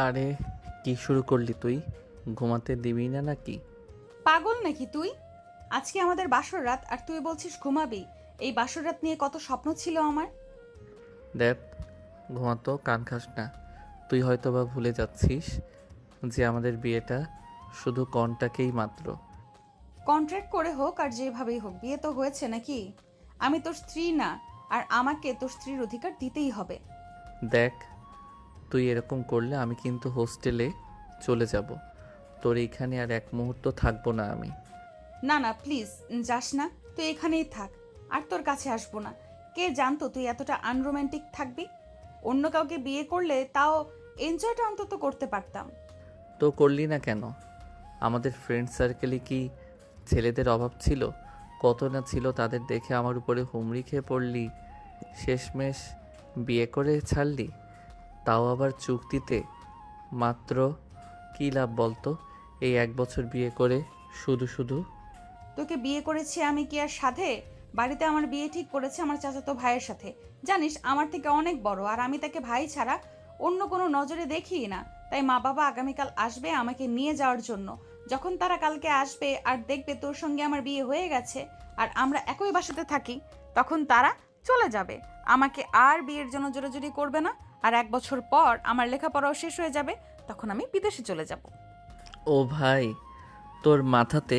আরে কি শুরু করলি তুই? ঘুমাতে দিবি না নাকি? পাগল নাকি তুই? আজকে আমাদের বাসর রাত আর তুই বলছিস ঘুমাবি? এই বাসর রাত নিয়ে কত স্বপ্ন ছিল আমার। দেখ, ঘুমাতো কান খাস না। তুই হয়তো বা ভুলে যাচ্ছিস যে আমাদের বিয়েটা শুধু কনটাকেই মাত্র। কন্ট্রাক্ট করে হোক আর যেভাবেই হোক, বিয়ে তো হয়েছে নাকি? আমি তোর স্ত্রী না, আর আমাকে তোর স্ত্রীর অধিকার দিতেই হবে। দেখ, তুই এরকম করলে আমি কিন্তু হোস্টেলে চলে যাব। তোর এইখানে আর এক মুহূর্ত থাকবো না আমি। না না প্লিজ, যাস না। তুই এখানেই থাক, আর তোর কাছে আসবো না। কে জানতো তুই এতটা আনরোম্যান্টিক থাকবি? অন্য কাউকে বিয়ে করলে তাও এনজয়টা অন্তত করতে পারতাম। তো করলি না কেন? আমাদের ফ্রেন্ড সার্কেলে কি ছেলেদের অভাব ছিল? কত না ছিল, তাদের দেখে আমার উপরে হুমড়ি খেয়ে পড়লি। শেষমেশ বিয়ে করে ছাড়লি, তাও আবার চুক্তিতে। মাত্র কী লাভ বলতো এই 1 বছর বিয়ে করে? শুধু শুধু। তোকে বিয়ে করেছি আমি কি আর সাধে? বাড়িতে আমার বিয়ে ঠিক করেছে আমার চাচাতো ভাইয়ের সাথে। জানিস আমার থেকে অনেক বড়, আর আমি তাকে ভাই ছাড়া অন্য কোনো নজরে দেখি না। তাই মা বাবা আগামীকাল আসবে আমাকে নিয়ে যাওয়ার জন্য। যখন তারা কালকে আসবে আর দেখবে তোর সঙ্গে আমার বিয়ে হয়ে গেছে আর আমরা একই বাসাতে থাকি, তখন তারা চলে যাবে। আমাকে আর বিয়ের জন্য জোরাজুরি করবে না। আর 1 বছর পর আমার লেখাপড়াও শেষ হয়ে যাবে, তখন আমি বিদেশে চলে যাব। ও ভাই, তোর মাথাতে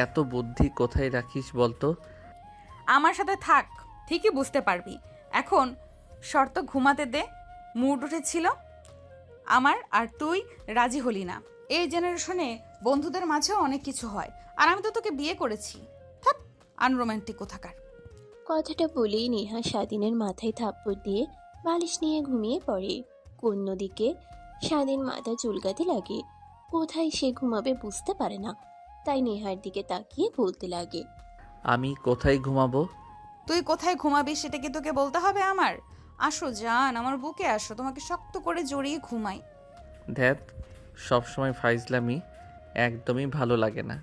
এত বুদ্ধি কোথায় রাখিস বলতো? আমার সাথে থাক, ঠিকই বুঝতে পারবি। এখন শর্ত ঘুমাতে দে। মুড উঠেছিল আমার, আর তুই রাজি হলি না। এই জেনারেশনে বন্ধুদের মাঝেও অনেক কিছু হয়, আর আমি তো তোকে বিয়ে করেছি। থাক, আনরোম্যান্টিক কোথাকার। কথাটা বলেই নেহা স্বাধীনের মাথায় থাপ্পড় দিয়ে বালিশ নিয়ে ঘুমিয়ে পড়ে। অন্যদিকে স্বাধীন মাথা চুলকাতে লাগে। কোথায় সে ঘুমাবে বুঝতে পারে না, তাই নেহার দিকে তাকিয়ে বলতে লাগে। আমি কোথায় ঘুমাবো? তুই কোথায় ঘুমাবি সেটা কি তোকে বলতে হবে আমার? আসো জান, আমার বুকে আসো, তোমাকে শক্ত করে জড়িয়ে ঘুমাই। ধ্যাত, সবসময় ফাইজলামি একদমই ভালো লাগে না।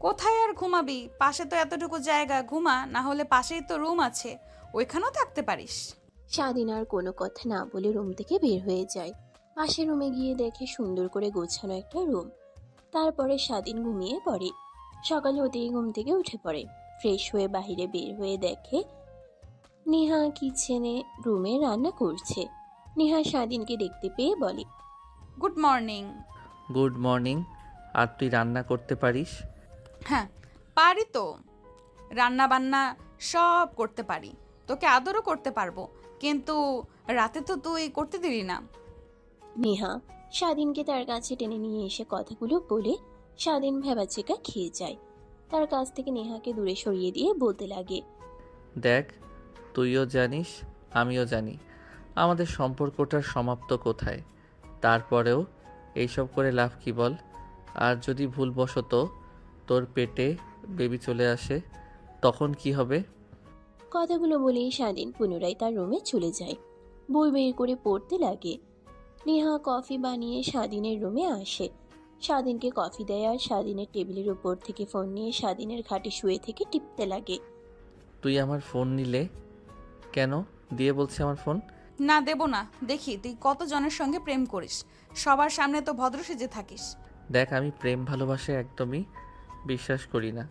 কোথায় আর ঘুমাবি? পাশে তো এতটুকু জায়গা, ঘুমা। না হলে পাশেই তো রুম আছে, ওইখানেও থাকতে পারিস। স্বাধীন আর কোনো কথা না বলে রুম থেকে বের হয়ে যায়। পাশের রুমে গিয়ে দেখে সুন্দর করে গোছানো একটা রুম। তারপরে স্বাধীন ঘুমিয়ে পড়ে। সকাল হতেই ঘুম থেকে উঠে পড়ে। ফ্রেশ হয়ে বাইরে বের হয়ে দেখে নেহা কিচেনে রুমে রান্না করছে। নেহা স্বাধীনকে দেখতে পেয়ে বলে, গুড মর্নিং। Good morning. আর তুই রান্না করতে পারিস? হ্যাঁ, পারি তো। রান্না বান্না সব করতে পারি, তোকে আদরও করতে পারবো। কিন্তু রাতে তো তুই করতে দিলি না। নেহা স্বাধীনকে তার কাছে টেনে নিয়ে এসে কথাগুলো বলে স্বাধীন ভেবাচেকা খেয়ে যায়। তার কাছ থেকে নেহাকে দূরে সরিয়ে দিয়ে বলতে লাগে, দেখ, তুইও জানিস আমিও জানি আমাদের সম্পর্কটার সমাপ্ত কোথায়। তারপরেও এইসব করে লাভ কি বল? আর যদি ভুলবশত তোর পেটে বেবি চলে আসে, তখন কি হবে? কথাগুলো বলেই স্বাধীন পুনরায় তার রুমে চলে যায়। বই বের করে পড়তে লাগে। নেহা কফি বানিয়ে স্বাধীনের রুমে আসে। স্বাধীনকে কফি দেয় আর স্বাধীনের টেবিলের উপর থেকে ফোন নিয়ে স্বাধীনের খাটে শুয়ে থেকে টিপতে লাগে। তুই আমার ফোন নিলে কেন? দিয়ে বলছে আমার ফোন। না, দেব না। দেখি তুই কত জনের সঙ্গে প্রেম করিস, সবার সামনে তো ভদ্র সেজে থাকিস। দেখ, আমি প্রেম ভালোবাসা একদমই বিশ্বাস করি না।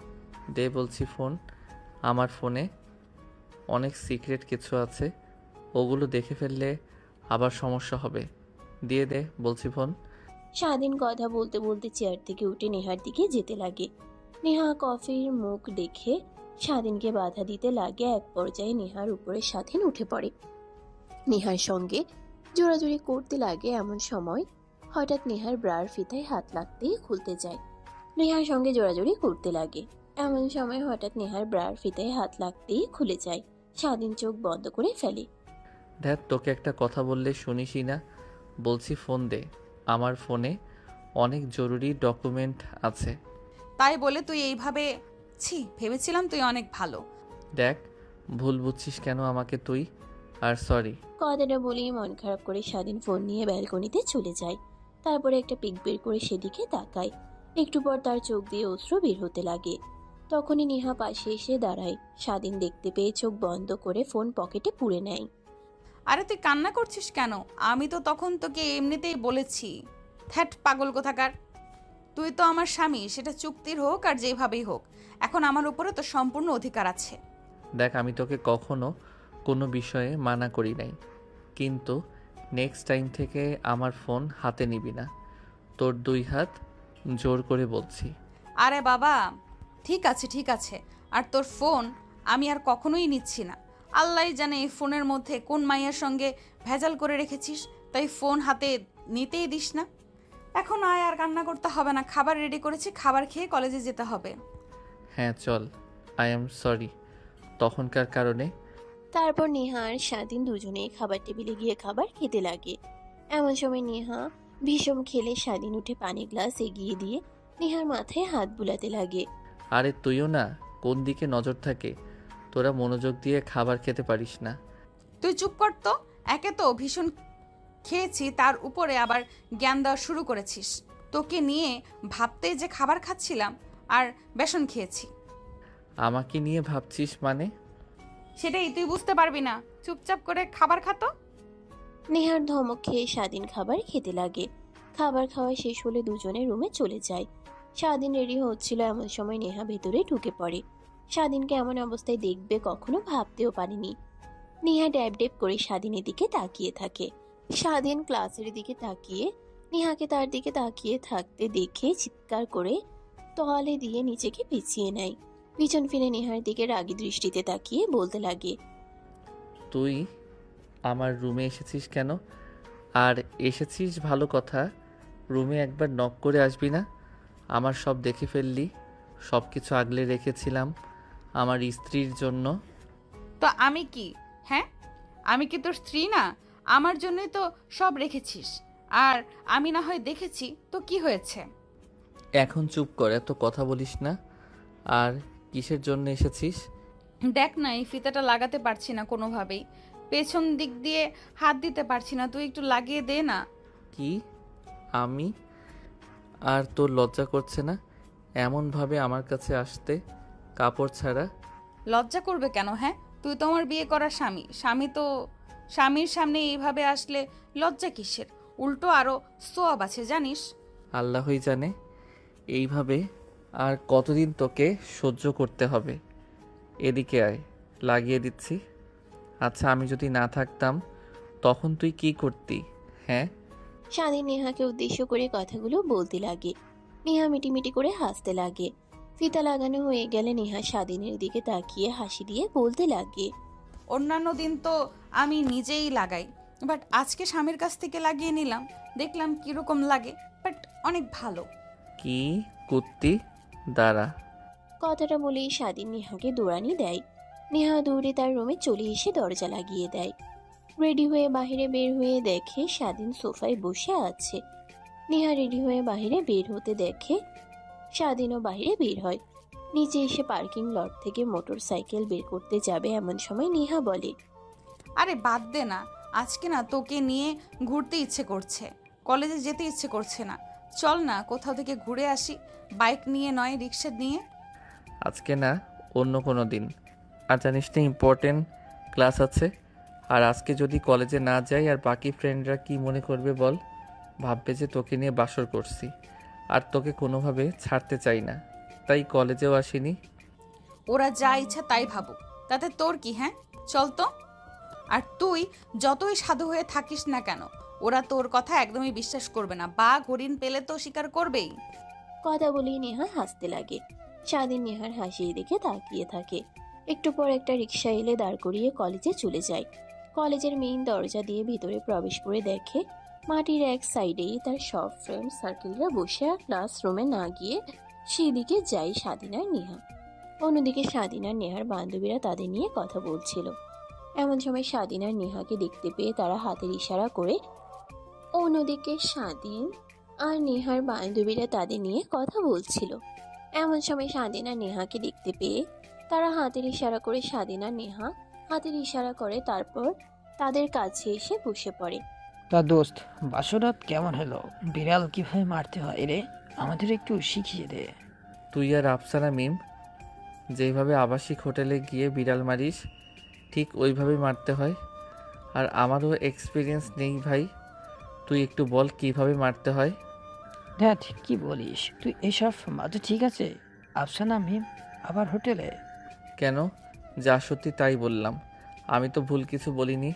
দে বলছি ফোন। আমার ফোনে অনেক সিক্রেট কিছু আছে, ওগুলো দেখে ফেললে আবার সমস্যা হবে। দিয়ে দে বলছি ফোন। স্বাধীন কথা বলতে বলতে চেয়ার থেকে উঠে নেহার দিকে যেতে লাগে। নেহা কফির মুখ দেখে স্বাধীনকে বাধা দিতে লাগে। এক পর্যায়ে নেহার উপরে স্বাধীন উঠে পড়ে। নেহার সঙ্গে জোরাজুরি করতে লাগে। এমন সময় হঠাৎ নেহার ব্রার ফিতায় হাত লাগতেই খুলতে যায়। নেহার সঙ্গে জোরাজুরি করতে লাগে। এমন সময় হঠাৎ নেহার ব্রার ফিতায় হাত লাগতেই খুলে যায়। স্বাধীন চোখ বন্ধ করে ফেলে। দেখ, তোকে একটা কথা বললে শুনিসই না। বলছি ফোন দে। আমার ফোনে অনেক জরুরি ডকুমেন্ট আছে। তাই বলে তুই এইভাবে? ছি, ভেবেছিলাম তুই অনেক ভালো। দেখ, ভুল বুঝছিস কেন আমাকে তুই? আর সরি। কথাটা বলেই মন খারাপ করে স্বাধীন ফোন নিয়ে ব্যালকনিতে চলে যায়। তারপরে একটা পিক বের করে সেদিকে তাকায়। একটু পর তার চোখ দিয়ে অশ্রু বের হতে লাগে। তখনই নেহা পাশে এসে দাঁড়ায়। স্বাধীন দেখতে পেয়ে চোখ বন্ধ করে ফোন পকেটে পুরে নেয়। আরে তুই কান্না করছিস কেন? আমি তো তখন তোকে এমনিতেই বলেছি। থ্যাট পাগল কোথাকার। তুই তো আমার স্বামী, সেটা চুক্তির হোক আর যেভাবেই হোক, এখন আমার উপরে তো সম্পূর্ণ অধিকার আছে। দেখ, আমি তোকে কখনো কোনো বিষয়ে মানা করি নাই, কিন্তু নেক্সট টাইম থেকে আমার ফোন হাতে নিবি না। তোর 2 হাত জোর করে বলছি। আরে বাবা, ঠিক আছে ঠিক আছে, আর তোর ফোন আমি আর কখনোই নিচ্ছি না। আল্লাহই জানে এই ফোনের মধ্যে কোন মাইয়ার সঙ্গে ভেজাল করে রেখেছিস, তাই ফোন হাতে নিতেই দিস না। এখন আয়, আর কান্না করতে হবে না, খাবার রেডি করেছি, খাবার খেয়ে কলেজে যেতে হবে। হ্যাঁ চল, আই এম সরি তখনকার কারণে। তারপর নেহা আর স্বাধীন দুজনেই খাবার টেবিলে গিয়ে খাবার খেতে লাগে। এমন সময় নেহা ভীষণ খেলে স্বাধীন উঠে পানি গ্লাস এগিয়ে দিয়ে নেহার মাথায় হাত বুলাতে লাগে। আরে তুইও না, কোন দিকে নজর থাকে? তোরা মনোযোগ দিয়ে খাবার খেতে পারিস না। তুই চুপ কর তো। একে তো ভীষণ খেয়েছি, তার উপরে আবার জ্ঞান দেওয়া শুরু করেছিস। তোকে নিয়ে ভাবতেই যে খাবার খাচ্ছিলাম আর বেসন খেয়েছি। আমাকে নিয়ে ভাবছিস মানে? সেটাই তুই বুঝতে পারবি না, চুপচাপ করে খাবার খাতো। নেহার ধমক খেয়ে স্বাধীন খাবার খেতে লাগে। খাবার খাওয়া শেষ হলে দুজনে রুমে চলে যায়। স্বাধীন রেডি হচ্ছিল, এমন সময় নেহা ভেতরে ঢুকে পড়ে। স্বাধীনকে এমন অবস্থায় দেখবে কখনো ভাবতেও পারেনি। নেহা ড্যাব ড্যাব করে স্বাধীনের দিকে তাকিয়ে থাকে। স্বাধীন ক্লাসের দিকে তাকিয়ে নেহাকে তার দিকে তাকিয়ে থাকতে দেখে চিৎকার করে তোয়ালে দিয়ে নিজেকে পিছিয়ে নেয়। পিছন ফিরে নেহার দিকে রাগী দৃষ্টিতে তাকিয়ে বলতে লাগে, তুই আমার রুমে এসেছিস কেন? আর এসেছিস ভালো কথা, রুমে একবার নক করে আসবি না? আমার সব দেখে ফেললি, সব কিছু আগলে রেখেছিলাম আমার স্ত্রীর জন্য। তো আমি কি? হ্যাঁ, আমি কি তোর স্ত্রী না? আমার জন্যই তো সব রেখেছিস। আর আমি না হয় দেখেছি, তো কি হয়েছে? এখন চুপ কর, এত কথা বলিস না। আর কিসের জন্য এসেছিস? দেখ না, এই ফিতাটা লাগাতে পারছি না কোনোভাবেই, পেছন দিক দিয়ে হাত দিতে পারছি না, তুই একটু লাগিয়ে দে না। কি? আমি? আর তোর লজ্জা করছে না এমনভাবে আমার কাছে আসতে, কাপড় ছাড়া? লজ্জা করবে কেন? হ্যাঁ, তুই তো আমার বিয়ে করা স্বামী। স্বামীর সামনে এইভাবে আসলে লজ্জা কিসের? উল্টো আরো সোয়াব আছে জানিস। আল্লাহই জানে এইভাবে আর কতদিন তোকে সহ্য করতে হবে। এদিকে আয়, লাগিয়ে দিচ্ছি। আচ্ছা, আমি যদি না থাকতাম তখন তুই কি করতি? হ্যাঁ? স্বাধীন নেহাকে উদ্দেশ্য করে কথাগুলো বলতে লাগে। নেহা মিটিমিটি করে হাসতে লাগে। ফিতা লাগানো হয়ে গেলে নেহা স্বাধীনের দিকে তাকিয়ে হাসি দিয়ে বলতে লাগে, অন্যান্য দিন তো আমি নিজেই লাগাই, বাট আজকে স্বামীর কাছ থেকে লাগিয়ে নিলাম, দেখলাম কিরকম লাগে, বাট অনেক ভালো। কি কুত্তি, দাঁড়া। কথাটা বলেই স্বাধীন নেহাকে দৌড়ানি দেয়। নেহা দৌড়ে তার রুমে চলে এসে দরজা লাগিয়ে দেয়। রেডি হয়ে বাইরে বের হয়ে দেখে স্বাধীন সোফায় বসে আছে। নেহা রেডি হয়ে বাইরে বের হতে দেখে স্বাধীনও বাইরে বের হয়। নিচে এসে পার্কিং লট থেকে মোটর সাইকেল বের করতে যাবে এমন সময় নেহা বলে, আরে বাদ দে না, আজকে না তোকে নিয়ে ঘুরতে ইচ্ছে করছে, কলেজে যেতে ইচ্ছে করছে না। চল না কোথাও থেকে ঘুরে আসি, বাইক নিয়ে নয় রিক্সা নিয়ে। আজকে না, অন্য কোনো দিন। আর জানিস না ইম্পর্টেন্ট ক্লাস আছে। আর আজকে যদি কলেজে না যাই আর বাকি ফ্রেন্ডরা কি মনে করবে বল? ভাববে যে তোকে নিয়ে বাসর করছি। আর তোকে কোনোভাবে ছাড়তে চাই না, তাই কলেজেও আসিনি। ওরা যা ইচ্ছা তাই ভাবুক, তাতে তোর কি? হ্যাঁ, চল তো। আর তুই যতই সাধু হয়ে থাকিস না কেন, ওরা তোর কথা একদমই বিশ্বাস করবে না। বাঘ হরিণ পেলে তো স্বীকার করবেই। কথা বলেই নেহা হাসতে লাগে। স্বাধীন নেহার হাসির দিকে তাকিয়ে থাকে। একটু পর একটা রিক্সা এলে দাঁড় করিয়ে কলেজে চলে যায়। কলেজের মেইন দরজা দিয়ে ভিতরে প্রবেশ করে দেখে মাটির এক সাইডেই তার সব ফ্রেন্ড সার্কেলরা বসে, আর ক্লাসরুমে না গিয়ে সেদিকে যায় স্বাধীন আর নেহা। অন্যদিকে স্বাধীন আর নেহার বান্ধবীরা তাদের নিয়ে কথা বলছিল। এমন সময় স্বাধীন আর নেহাকে দেখতে পেয়ে তারা হাতের ইশারা করে, অন্যদিকে স্বাধীন আর নেহার বান্ধবীরা তাদের নিয়ে কথা বলছিল। এমন সময় স্বাধীন আর নেহাকে দেখতে পেয়ে তারা হাতের ইশারা করে, স্বাধীন আর নেহা হাতের ইশারা করে, তারপর তাদের কাছে এসে বসে পড়ে। তা দোস্ত, বাসরাত কেমন হলো? বিড়াল কিভাবে মারতে হয় রে, আমাদের একটু শিখিয়ে দে। তুই আর আফসানা মিম যেইভাবে আবাসিক হোটেলে গিয়ে বিড়াল মারিস, ঠিক ওইভাবেই মারতে হয়। আর আমারও এক্সপিরিয়েন্স নেই ভাই। তুই একটু বল কিভাবে মারতে হয়। ধ্যাত কি বলিস তুই, এসব মাঝে ঠিক আছে? আফসানা মিম আবার হোটেলে? কেন? যা সত্যি তাই বললাম। আমি তো ভুল কিছু বলিনি।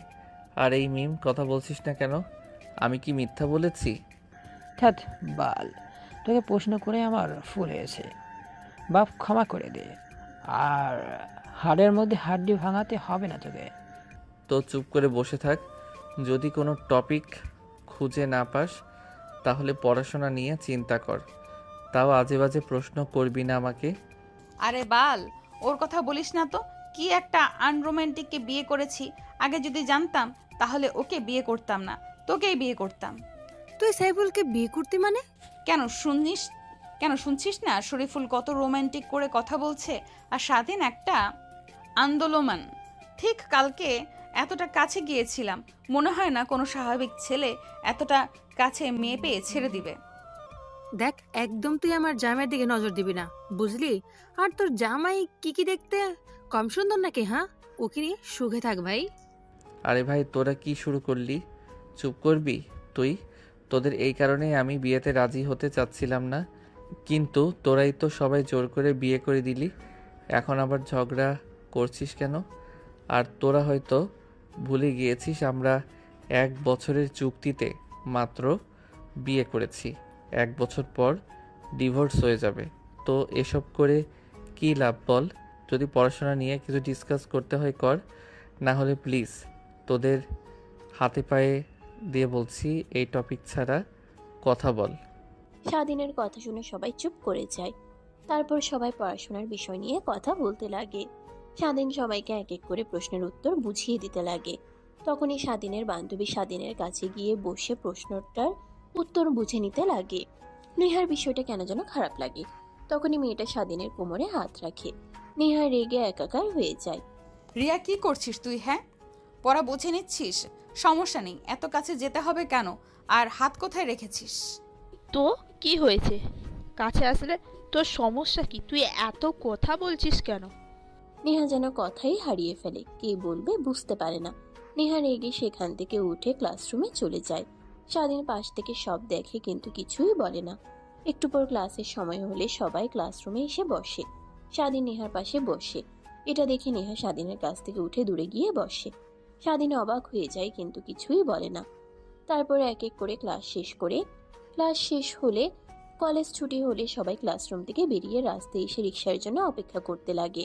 আর এই মিম কথা বলছিস না কেন? আমি কি মিথ্যা বলেছি? ধ্যাত বাল, তোকে প্রশ্ন করে আমার ফুল হয়েছে। বাপ ক্ষমা করে দে। আর হাড়ের মধ্যে হাড্ডি ভাঙাতে হবে না তোকে। তো চুপ করে বসে থাক। যদি কোনো টপিক খুঁজে না পাস তাহলে পড়াশোনা নিয়ে চিন্তা কর। তাও আজে বাজে প্রশ্ন করবি না আমাকে। আরে বাল, ওর কথা বলিস না তো। কি একটা আনরোম্যান্টিককে বিয়ে করেছি। আগে যদি জানতাম তাহলে ওকে বিয়ে করতাম না, তোকেই বিয়ে করতাম। তুই সাইফুলকে বিয়ে করতে মানে? কেন শুনছিস না শরীফুল কত রোমান্টিক করে কথা বলছে, আর স্বাধীন একটা আন্দোলন। ঠিক কালকে এতটা কাছে গিয়েছিলাম, মনে হয় না কোনো স্বাভাবিক ছেলে এতটা কাছে মেয়ে পেয়ে ছেড়ে দিবে। দেখ, একদম তুই আমার জামাইয়ের দিকে নজর দিবি না, বুঝলি? আর তোর জামাই কি দেখতে কম সুন্দর নাকি? হ্যাঁ, ওকে নিয়ে সুখে থাক ভাই। আরে ভাই তোরা কি শুরু করলি? চুপ করবি তুই? তোদের এই কারণেই আমি বিয়েতে রাজি হতে চাচ্ছিলাম না, কিন্তু তোরাই তো সবাই জোর করে বিয়ে করে দিলি। এখন আবার ঝগড়া করছিস কেন? আর তোরা হয়তো ভুলে গিয়েছিস আমরা 1 বছরের চুক্তিতে মাত্র বিয়ে করেছি। 1 বছর পর ডিভোর্স হয়ে যাবে। তো এসব করে কী লাভ বল? যদি পড়াশোনা নিয়ে কিছু ডিসকাস করতে হয় কর, না হলে প্লিজ তোদের হাতে পায়ে দিয়ে বলছি এই টপিক ছাড়া কথা বল। স্বাধীনের কথা শুনে সবাই চুপ করে যায়। তারপর সবাই পড়াশোনার বিষয় নিয়ে কথা বলতে লাগে। স্বাধীন সবাইকে এক এক করে প্রশ্নের উত্তর বুঝিয়ে দিতে লাগে। তখনই স্বাধীনের বান্ধবী স্বাধীনের কাছে গিয়ে বসে প্রশ্নটার উত্তর বুঝে নিতে লাগে। নেহার বিষয়টা কেন যেন খারাপ লাগে। তখনই মেয়েটা স্বাধীনের কোমরে হাত রাখে। নেহা রেগে একাকার হয়ে যায়। রিয়া, কি করছিস তুই? হ্যাঁ, পড়া বুঝে নিচ্ছিস? সমস্যা নেই, এত কাছে যেতে হবে কেন? আর হাত কোথায় রেখেছিস? তো কি হয়েছে? কাছে আসলে তোর সমস্যা কি? তুই এত কথা বলছিস কেন? নেহা যেন কথাই হারিয়ে ফেলে, কে বলবে বুঝতে পারে না। নেহা রেগে সেখান থেকে উঠে ক্লাসরুমে চলে যায়। স্বাধীন পাশ থেকে সব দেখে কিন্তু কিছুই বলে না। একটু পর ক্লাসের সময় হলে সবাই ক্লাসরুমে এসে বসে। স্বাধীন নেহার পাশে বসে। এটা দেখে নেহা স্বাধীনের কাছ থেকে উঠে দূরে গিয়ে বসে। স্বাধীন অবাক হয়ে যায় কিন্তু কিছুই বলে না। তারপর এক এক করে ক্লাস শেষ হলে কলেজ ছুটি হলে সবাই ক্লাসরুম থেকে বেরিয়ে রাস্তায় এসে রিক্সার জন্য অপেক্ষা করতে লাগে।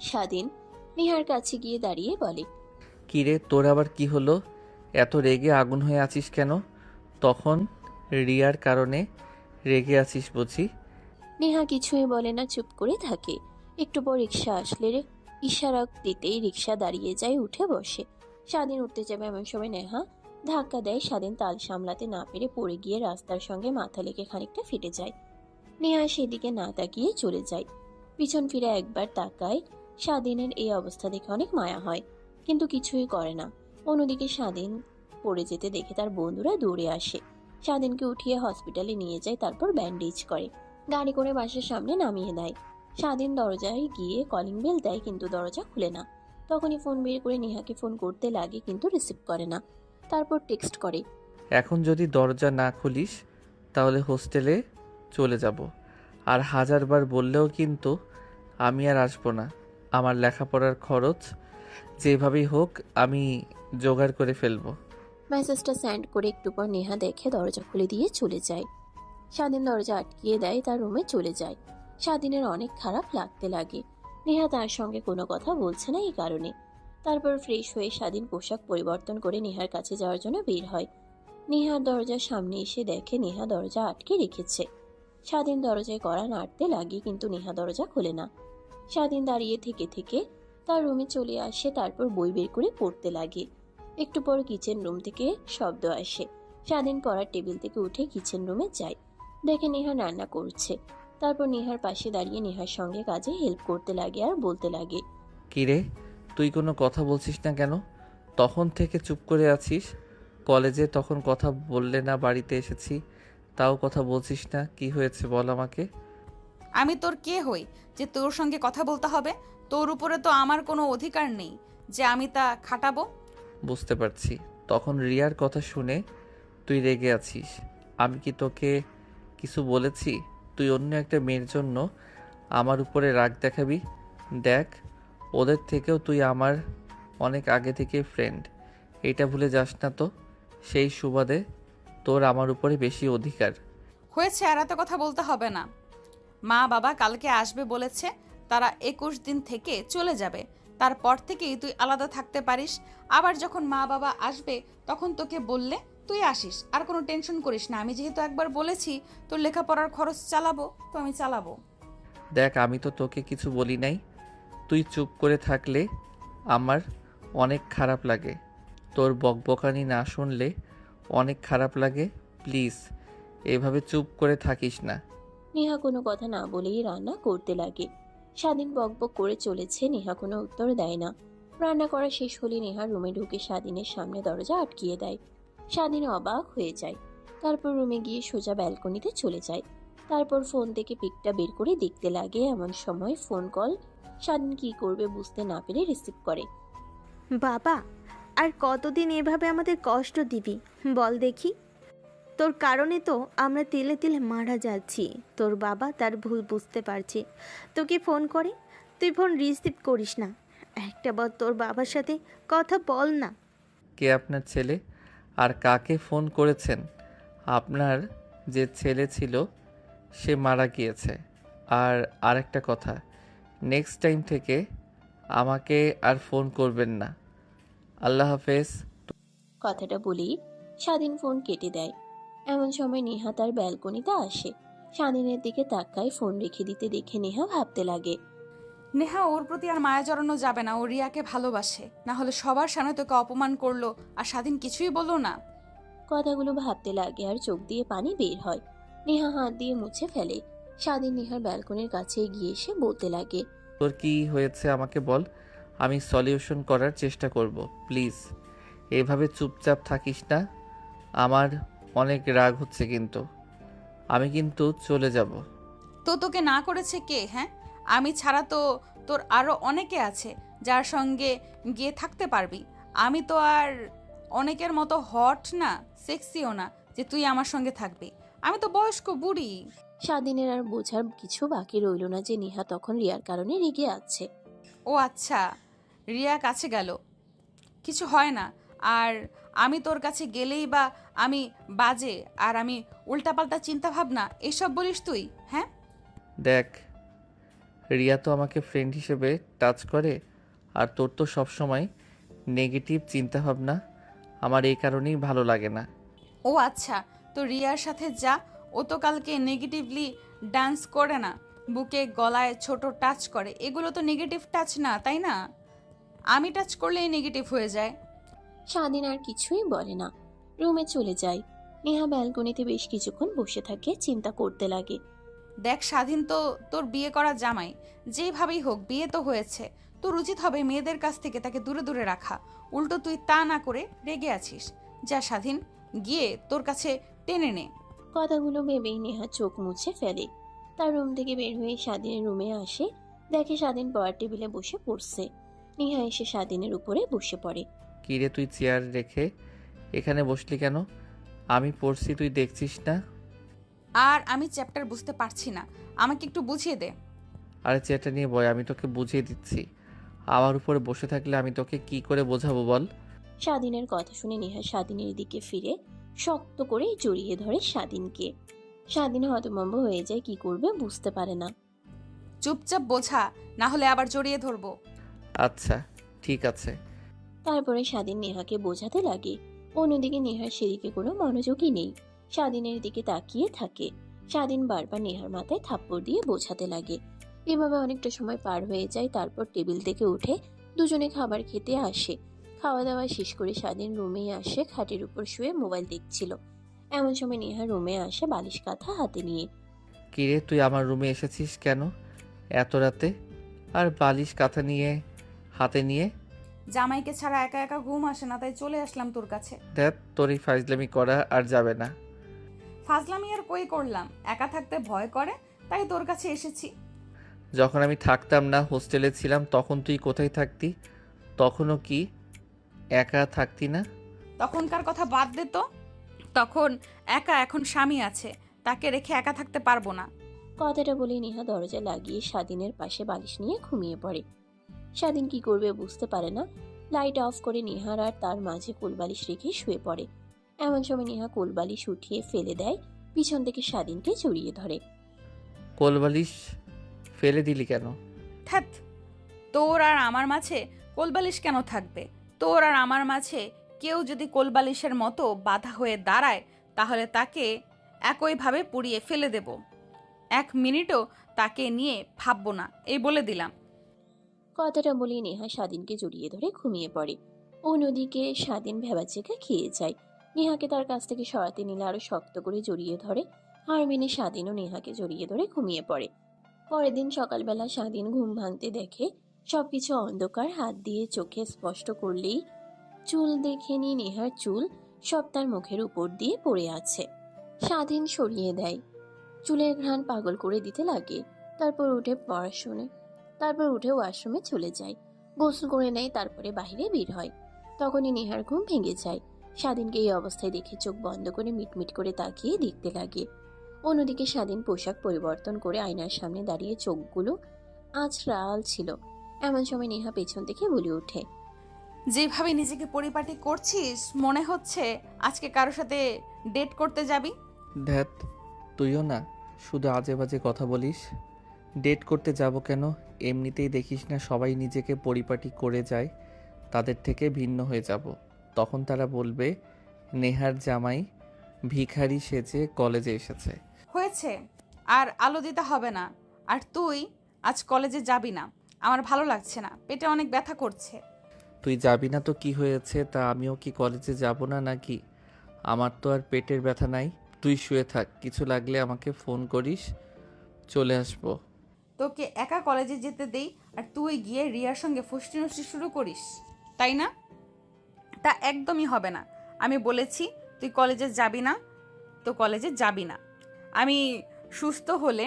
স্বাধীন নেহার কাছে গিয়ে দাঁড়িয়ে বলে, কিরে তোর আবার কি হলো? এত রেগে আগুন হয়ে আছিস কেন? তখন রিয়ার কারণে রেগে আছিস বুঝি? নেহা কিছুই বলে না, চুপ করে থাকে। একটু পর রিক্সা আসলে ইশারা দিতেই রিক্সা দাঁড়িয়ে যায়, উঠে বসে। স্বাধীন উঠতে যাবে এমন সময় নেহা ধাক্কা দেয়। স্বাধীন তাল সামলাতে না পেরে পড়ে গিয়ে রাস্তার সঙ্গে মাথা লেগে খানিকটা ফেটে যায়। নেহা সেদিকে না তাকিয়ে চলে যায়। পিছন ফিরে একবার তাকায়। স্বাধীনের এই অবস্থা দেখে অনেক মায়া হয়, কিন্তু কিছুই করে না। অন্যদিকে স্বাধীন পড়ে যেতে দেখে তার বন্ধুরা দৌড়ে আসে। স্বাধীনকে উঠিয়ে হসপিটালে নিয়ে যায়, তারপর ব্যান্ডেজ করে গাড়ি করে বাসার সামনে নামিয়ে দেয়। স্বাধীন দরজায় গিয়ে কলিং বেল দেয়, কিন্তু দরজা খুলে না। তখনই ফোন বের করে নেহাকে ফোন করতে লাগে, কিন্তু রিসিভ করে না। তারপর টেক্সট করে, এখন যদি দরজা না খুলিস তাহলে হোস্টেলে চলে যাব। আর 1000বার বললেও কিন্তু আমি আর আসবো না। আমার লেখাপড়ার খরচ যেভাবেই হোক আমি জোগাড় করে ফেলবো। মেসেজটা সেন্ড করে একটু পর নেহা দেখে দরজা খুলে দিয়ে চলে যায়। স্বাধীন দরজা আটকিয়ে দেয়, তার রুমে চলে যায়। স্বাধীনের অনেক খারাপ লাগতে লাগে। নেহা তার সঙ্গে কোনো কথা বলছে না এই কারণে। তারপর ফ্রেশ হয়ে স্বাধীন পোশাক পরিবর্তন করে নেহার কাছে যাওয়ার জন্য বের হয়। নেহার দরজার সামনে এসে দেখে নেহা দরজা আটকে রেখেছে। স্বাধীন দরজায় কড়া নাড়তে লাগে, কিন্তু নেহা দরজা খোলে না। স্বাধীন দাঁড়িয়ে থেকে থেকে তার রুমে চলে আসে, তারপর বই বের করে পড়তে লাগে। একটু পর কিচেন রুম থেকে শব্দ আসে। স্বাধীন পড়ার টেবিল থেকে উঠে কিচেন রুমে যায়, দেখে নেহা রান্না করছে। তারপর নেহার পাশে দাঁড়িয়ে নেহার সঙ্গে কাজে হেল্প করতে লাগে আর বলতে লাগে, কিরে তুই কোনো কথা বলছিস না কেন? তখন থেকে চুপ করে আছিস। কলেজে তখন কথা বললে না, বাড়িতে এসেছি তাও কথা বলছিস না, কি হয়েছে বল আমাকে। আমি তোর কে হই যে তোর সঙ্গে কথা বলতে হবে? তোর উপরে তো আমার কোনো অধিকার নেই যে আমি তা খাটাবো। বুঝতে পারছি। তখন রিয়ার কথা শুনে তুই রেগে আছিস। আমি কি তোকে কিছু বলেছি? তুই অন্য একটা মেয়ের জন্য আমার উপরে রাগ দেখাবি? দেখ, ওদের থেকেও তুই আমার অনেক আগে থেকে ফ্রেন্ড, এইটা ভুলে যাস না তো। সেই সুবাদে তোর আমার উপরে বেশি অধিকার। হয়েছে, আর এত কথা বলতে হবে না। মা বাবা কালকে আসবে বলেছে, তারা 21 দিন থেকে চলে যাবে। তারপর থেকেই তুই আলাদা থাকতে পারিস। আবার যখন মা বাবা আসবে তখন তোকে বললে তুই আসিস, আর কোনো টেনশন করিস না। আমি যেহেতু একবার বলেছি তোর লেখাপড়ার খরচ চালাবো, তো আমি চালাবো। দেখ, আমি তো তোকে কিছু বলি নাই। তুই চুপ করে থাকলে আমার অনেক খারাপ লাগে। তোর বকবকানি না শুনলে অনেক খারাপ লাগে। প্লিজ এভাবে চুপ করে থাকিস না। নেহা কোনো কথা না বলেই রান্না করতে লাগে। স্বাধীন বকবক করে চলেছে, নেহা কোনো উত্তর দেয় না। রান্না করা শেষ হলে নেহা রুমে ঢুকে স্বাধীনের সামনে দরজা আটকিয়ে দেয়। স্বাধীন অবাক হয়ে যায়। তারপর রুমে গিয়ে সোজা ব্যালকনিতে চলে যায়। তারপর ফোন থেকে পিকটা বের করে দেখতে লাগে। এমন সময় ফোন কল। স্বাধীন কি করবে বুঝতে না পেরে রিসিভ করে। বাবা, আর কতদিন এভাবে আমাদের কষ্ট দিবি বল দেখি? তোর কারণে তো আমরা তিলে তিলে মারা যাচ্ছি। তোর বাবা তার ভুল বুঝতে পারছে, তোকে ফোন করে, তুই ফোন রিসিভ করিস না। একটা বার তোর বাবার সাথে কথা বল না। কে আপনার ছেলে আর কাকে ফোন করেছেন? আপনার যে ছেলে ছিল সে মারা গিয়েছে। আর আরেকটা কথা, নেক্সট টাইম থেকে আমাকে আর ফোন করবেন না। আল্লাহ হাফেজ। কথাটা বলেই স্বাধীন ফোন কেটে দেয়। এমন সময় নেহা তার ব্যালকনিতে আসে। স্বাধীনের দিকে তাকায়। ফোন রেখে দিতে দেখে নেহা ভাবতে লাগে। নেহা, ওর প্রতি আর মায়া জড়ানো যাবে না। ও রিয়াকে ভালোবাসে, না হলে সবার সামনে তোকে অপমান করলো আর স্বাধীন কিছুই বললো না। কথাগুলো ভাবতে লাগে আর চোখ দিয়ে পানি বের হয়। নেহা হাত দিয়ে মুছে ফেলে। স্বাধীন নেহার ব্যালকনির কাছে এগিয়ে এসে বলতে লাগে। তোর কি হয়েছে আমাকে বল, আমি সলিউশন করার চেষ্টা করব। প্লিজ এভাবে চুপচাপ থাকিস না। আমার অনেক রাগ হচ্ছে, কিন্তু আমি কিন্তু চলে যাব। তো তোকে না করেছে কে? হ্যাঁ, আমি ছাড়া তো তোর আরো অনেকে আছে যার সঙ্গে গিয়ে থাকতে পারবি। আমি তো আর অনেকের মতো হট না, সেক্সিও না যে তুই আমার সঙ্গে থাকবি। আমি তো বয়স্ক বুড়ি। স্বাধীনের আর বোঝার কিছু বাকি রইল না যে নেহা তখন রিয়ার কারণে রেগে আছে। ও আচ্ছা, রিয়া কাছে গেল, কিছু হয় না। আর আমি তোর কাছে গেলেই বা আমি বাজে আর আমি উল্টাপাল্টা চিন্তা ভাবনা এসব বলিস তুই? হ্যাঁ, দেখ, রিয়া তো আমাকে ফ্রেন্ড হিসেবে টাচ করে, আর তোর তো সবসময় নেগেটিভ চিন্তাভাবনা। আমার এই কারণেই ভালো লাগে না। ও আচ্ছা, তো রিয়ার সাথে যা। ও তো কালকে নেগেটিভলি ডান্স করে না, বুকে গলায় ছোট টাচ করে, এগুলো তো নেগেটিভ টাচ না, তাই না? আমি টাচ করলেই নেগেটিভ হয়ে যায়। স্বাধীন আর কিছুই বলে না, রুমে চলে যায়। নেহা ব্যালকনিতে বেশ কিছুক্ষণ বসে থাকে, চিন্তা করতে লাগে। দেখ স্বাধীন, তো তোর বিয়ে করা জামাই, যেভাবেই হোক বিয়ে তো হয়েছে। তোর উচিত হবে মেয়েদের কাছ থেকে তাকে দূরে দূরে রাখা। উল্টো তুই তা না করে রেগে আছিস। যা স্বাধীন, গিয়ে তোর কাছে টেনে নে। কথাগুলো ভেবেই নেহা চোখ মুছে ফেলে। তার রুম থেকে বের হয়ে স্বাধীনের রুমে আসে। দেখে স্বাধীন পড়ার টেবিলে বসে পড়ছে। নেহা এসে স্বাধীনের উপরে বসে পড়ে। কি রে, তুই চেয়ার রেখে এখানে বসলি কেন? আমি পড়ছি, তুই দেখছিস না? আর আমি চ্যাপ্টার বুঝতে পারছি না, আমাকে একটু বুঝিয়ে দে। আরে চেয়ারটা নিয়ে বয়, আমি তোকে বুঝিয়ে দিচ্ছি। আমার উপরে বসে থাকলে আমি তোকে কি করে বোঝাবো বল? স্বাধীনের কথা শুনে নেহা স্বাধীনের দিকে ফিরে শক্ত করে জড়িয়ে ধরে স্বাধীনকে। স্বাধীন হতভম্ব হয়ে যায়, কি করবে বুঝতে পারে না। চুপচাপ বোঝা, না হলে আবার জড়িয়ে ধরবো। আচ্ছা ঠিক আছে। তারপরে স্বাধীন নেহাকে বোঝাতে লাগে। অন্যদিকে নেহার সেদিকে কোনো মনোযোগই নেই, স্বাধীনের দিকে তাকিয়ে থাকে। স্বাধীন বারবার নেহার মাথায় থাপ্পড় দিয়ে বোঝাতে লাগে। এভাবে অনেকটা সময় পার হয়ে যায়। তারপর টেবিল থেকে উঠে দুজনে খাবার খেতে আসে। খাওয়া দাওয়া শেষ করে স্বাধীন রুমে আসে, খাটের উপর শুয়ে মোবাইল দেখছিল। এমন সময় নেহা রুমে আসে বালিশ কাঁথা হাতে নিয়ে। কি রে, তুই আমার রুমে এসেছিস কেন এত রাতে, আর বালিশ কাঁথা নিয়ে হাতে নিয়ে? জামাইকে ছাড়া একা একা ঘুম আসে না, তাই চলে আসলাম তোর কাছে। দেখ, তোর এই ফাইজলামি করা আর যাবে না। ফাজলামি আর কই করলাম, একা থাকতে ভয় করে তাই তোর কাছে এসেছি। যখন আমি থাকতাম না, হোস্টেলে ছিলাম, তখন তুই কোথায় থাকতি? তখনও কি একা থাকতি না? তখনকার কথা বাদ দে তো। তখন একা, এখন স্বামী আছে, তাকে রেখে একা থাকতে পারবো না। কথাটা বলে নেহা দরজা লাগিয়ে স্বাধীনের পাশে বালিশ নিয়ে ঘুমিয়ে পড়ে। স্বাধীন কি করবে বুঝতে পারে না। লাইট অফ করে নেহার আর তার মাঝে কোলবালিশ রেখে শুয়ে পড়ে। এমন সময় নেহা কোলবালিশ উঠিয়ে ফেলে দেয়, পিছন থেকে স্বাধীনকে জড়িয়ে ধরে। কোলবালিশ ফেলে দিলি কেন? ধ্যাৎ, তোর আর আমার মাঝে কোলবালিশ কেন থাকবে? তোর আর আমার মাঝে কেউ যদি কোলবালিশের মতো বাধা হয়ে দাঁড়ায়, তাহলে তাকে একইভাবে পুড়িয়ে ফেলে দেব। 1 মিনিটও তাকে নিয়ে ভাববো না, এই বলে দিলাম। কথাটা বলে নেহা স্বাধীনকে জড়িয়ে ধরে ঘুমিয়ে পড়ে। অন্যদিকে স্বাধীন ভেবাচেকা খেয়ে যায়। নেহাকে তার কাছ থেকে সরাতে নিলে আরো শক্ত করে জড়িয়ে ধরে। হার মেনে স্বাধীনও নেহাকে জড়িয়ে ধরে ঘুমিয়ে পড়ে। পরের দিন সকালবেলা স্বাধীন ঘুম ভাঙতে দেখে সবকিছু অন্ধকার। হাত দিয়ে চোখে স্পষ্ট করলেই চুল দেখে নি নেহার চুল সব তার মুখের উপর দিয়ে পড়ে আছে। স্বাধীন সরিয়ে দেয়, চুলের ঘ্রাণ পাগল করে দিতে লাগে। তারপর উঠে ওয়াশরুমে চলে যায়, গোসল করে নেয়, তারপরে বাইরে বের হয়। তখনই নেহার ঘুম ভেঙে যায়। স্বাধীনকে এই অবস্থায় দেখে চোখ বন্ধ করে মিটমিট করে তাকিয়ে দেখতে লাগে। অন্যদিকে স্বাধীন পোশাক পরিবর্তন করে আয়নার সামনে দাঁড়িয়ে চোখগুলো আঁচড়াল ছিল। এমন সময় নেহা পেছন থেকে বলে ওঠে, যেভাবে নিজেকে পরিপাটি করছিস, মনে হচ্ছে আজকে কারোর সাথে ডেট করতে যাবি। ধ্যাত, তুইও না শুধু আজে বাজে কথা বলিস। ডেট করতে যাব কেন? এমনিতেই দেখিস না সবাই নিজেকে পরিপাটি করে যায়, তাদের থেকে ভিন্ন হয়ে যাব। তখন তারা বলবে নেহার জামাই ভিখারি সেজে কলেজে এসেছে। হয়েছে, আর আলো দিতে হবে না। আর তুই আজ কলেজে যাবি না, আমার ভালো লাগছে না, পেটে অনেক ব্যথা করছে। তুই যাবি না তো কি হয়েছে? তা আমিও কি কলেজে যাব না নাকি? আমার তো আর পেটের ব্যথা নাই। তুই শুয়ে থাক, কিছু লাগলে আমাকে ফোন করিস, চলে আসবো। তোকে একা কলেজে যেতে দেই আর তুই গিয়ে রিয়ার সঙ্গে ফষ্টি নষ্টি শুরু করিস, তাই না? তা একদমই হবে না। আমি বলেছি তুই কলেজে যাবি না, তো কলেজে যাবি না। আমি সুস্থ হলে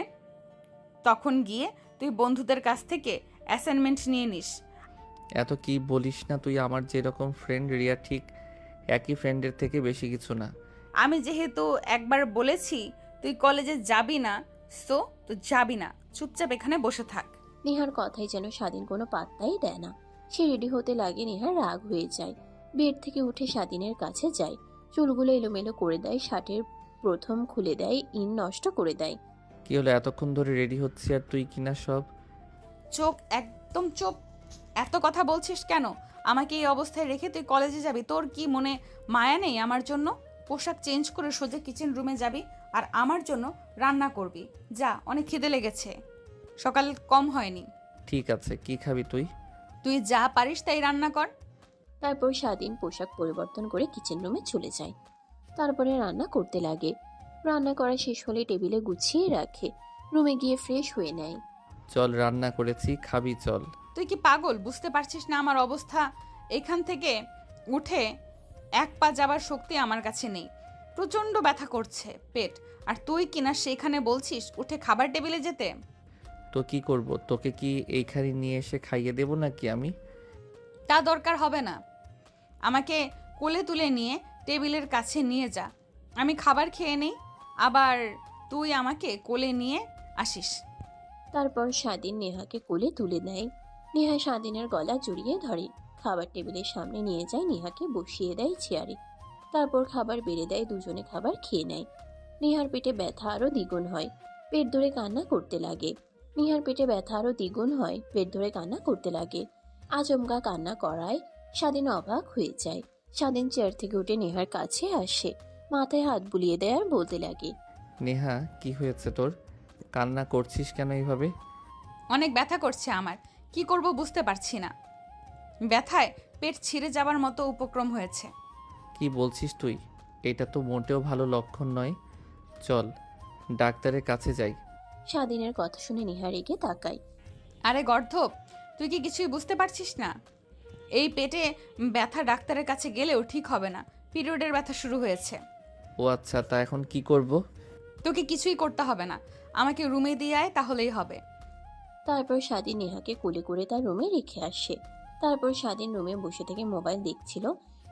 তখন গিয়ে তুই বন্ধুদের কাছ থেকে অ্যাসাইনমেন্ট নিয়ে নিস। এত কি বলিস না তুই? আমার যেরকম ফ্রেন্ড রিয়া ঠিক একই ফ্রেন্ডের থেকে বেশি কিছু না। আমি যেহেতু একবার বলেছি তুই কলেজে যাবি না, সো তো যাবি না, চুপচাপ এখানে বসে থাক। নেহার কথাই যেন স্বাধীন কোনো পাত্তাই দেয় না। সে রেডি হতে লাগে, নেহার রাগ হয়ে যায়। বেড থেকে উঠে স্বাধীনের কাছে যায়, চুলগুলো এলোমেলো করে দেয়, শার্টের প্রথম খুলে দেয়, ইন নষ্ট করে দেয়। কি হলো, এতক্ষণ ধরে রেডি হচ্ছি আর তুই কিনা সব? চোখ একদম চোপ। এত কথা বলছিস কেন? আমাকে এই অবস্থায় রেখে তুই কলেজে যাবি? তোর কি মনে মায়া নেই আমার জন্য? পোশাক চেঞ্জ করে সোজা কিচেন রুমে যাবি আর আমার জন্য রান্না করবি। যা, অনেক খিদে লেগেছে, সকাল কম হয়নি। ঠিক আছে, কি খাবি তুই? তুই যা পারিস তাই রান্না কর। তারপর স্বাধীন পোশাক পরিবর্তন করে কিচেন রুমে চলে যায়। তারপরে রান্না করতে লাগে। রান্না করা শেষ হলে টেবিলে গুছিয়ে রাখে, রুমে গিয়ে ফ্রেশ হয়ে নেয়। চল, রান্না করেছি, খাবি চল। তুই কি পাগল? বুঝতে পারছিস না আমার অবস্থা? এখান থেকে উঠে 1 পা যাবার শক্তি আমার কাছে নেই, প্রচণ্ড ব্যথা করছে পেট। আর তুই কিনা সেখানে বলছিস উঠে খাবার টেবিলে যেতে। তো কি করব? তোকে কি এইখানে নিয়ে এসে খাইয়ে দেব নাকি আমি? তা দরকার হবে না, আমাকে কোলে তুলে নিয়ে টেবিলের কাছে নিয়ে যা, আমি খাবার খেয়ে নেই, আবার তুই আমাকে কোলে নিয়ে আসিস। তারপর স্বাধীন নেহাকে কোলে তুলে নেয়। নেহা স্বাধীনের গলা জড়িয়ে ধরে, খাবার টেবিলের সামনে নিয়ে যায়, নেহাকে বসিয়ে দেয় চেয়ারে। তারপর খাবার বেড়ে দেয়, দুজনে খাবার খেয়ে নেয়। নেহার পেটে ব্যথা আরো দ্বিগুণ হয়, পেট ধরে কান্না করতে লাগে। নেহার পেটে ব্যথা আরো দ্বিগুণ হয়, পেট ধরে কান্না করতে লাগে। আচমকা কান্না করায় স্বাধীন অবাক হয়ে যায়। স্বাধীন চেয়ার থেকে উঠে নেহার কাছে আসে, মাথায় হাত বুলিয়ে দেয় আর বলতে লাগে, নেহা, কি হয়েছে তোর? কান্না করছিস কেন এইভাবে? অনেক ব্যথা করছে আমার, কি করব বুঝতে পারছি না। ব্যথায় পেট ছিঁড়ে যাবার মতো উপক্রম হয়েছে। কি বলছিস তুই? এটা তো মোটেও ভালো লক্ষণ নয়। চল ডাক্তারের কাছে যাই। স্বাধীনের কথা শুনে নেহা রেগে তাকায়। আরে গর্ধপ, তুই কি কিছুই বুঝতে পারছিস না? এই পেটে ব্যথা ডাক্তারের কাছে গেলেও ঠিক হবে না, পিরিয়ডের ব্যথা শুরু হয়েছে। ও আচ্ছা, তা এখন কি করব? তোকে কিছুই করতে হবে না, আমাকে রুমে দিয়ে আয়, তাহলেই হবে। তারপর স্বাধীন নেহাকে কোলে করে তার রুমে রেখে আসে। তারপর স্বাধীন রুমে বসে থেকে মোবাইল দেখছিল।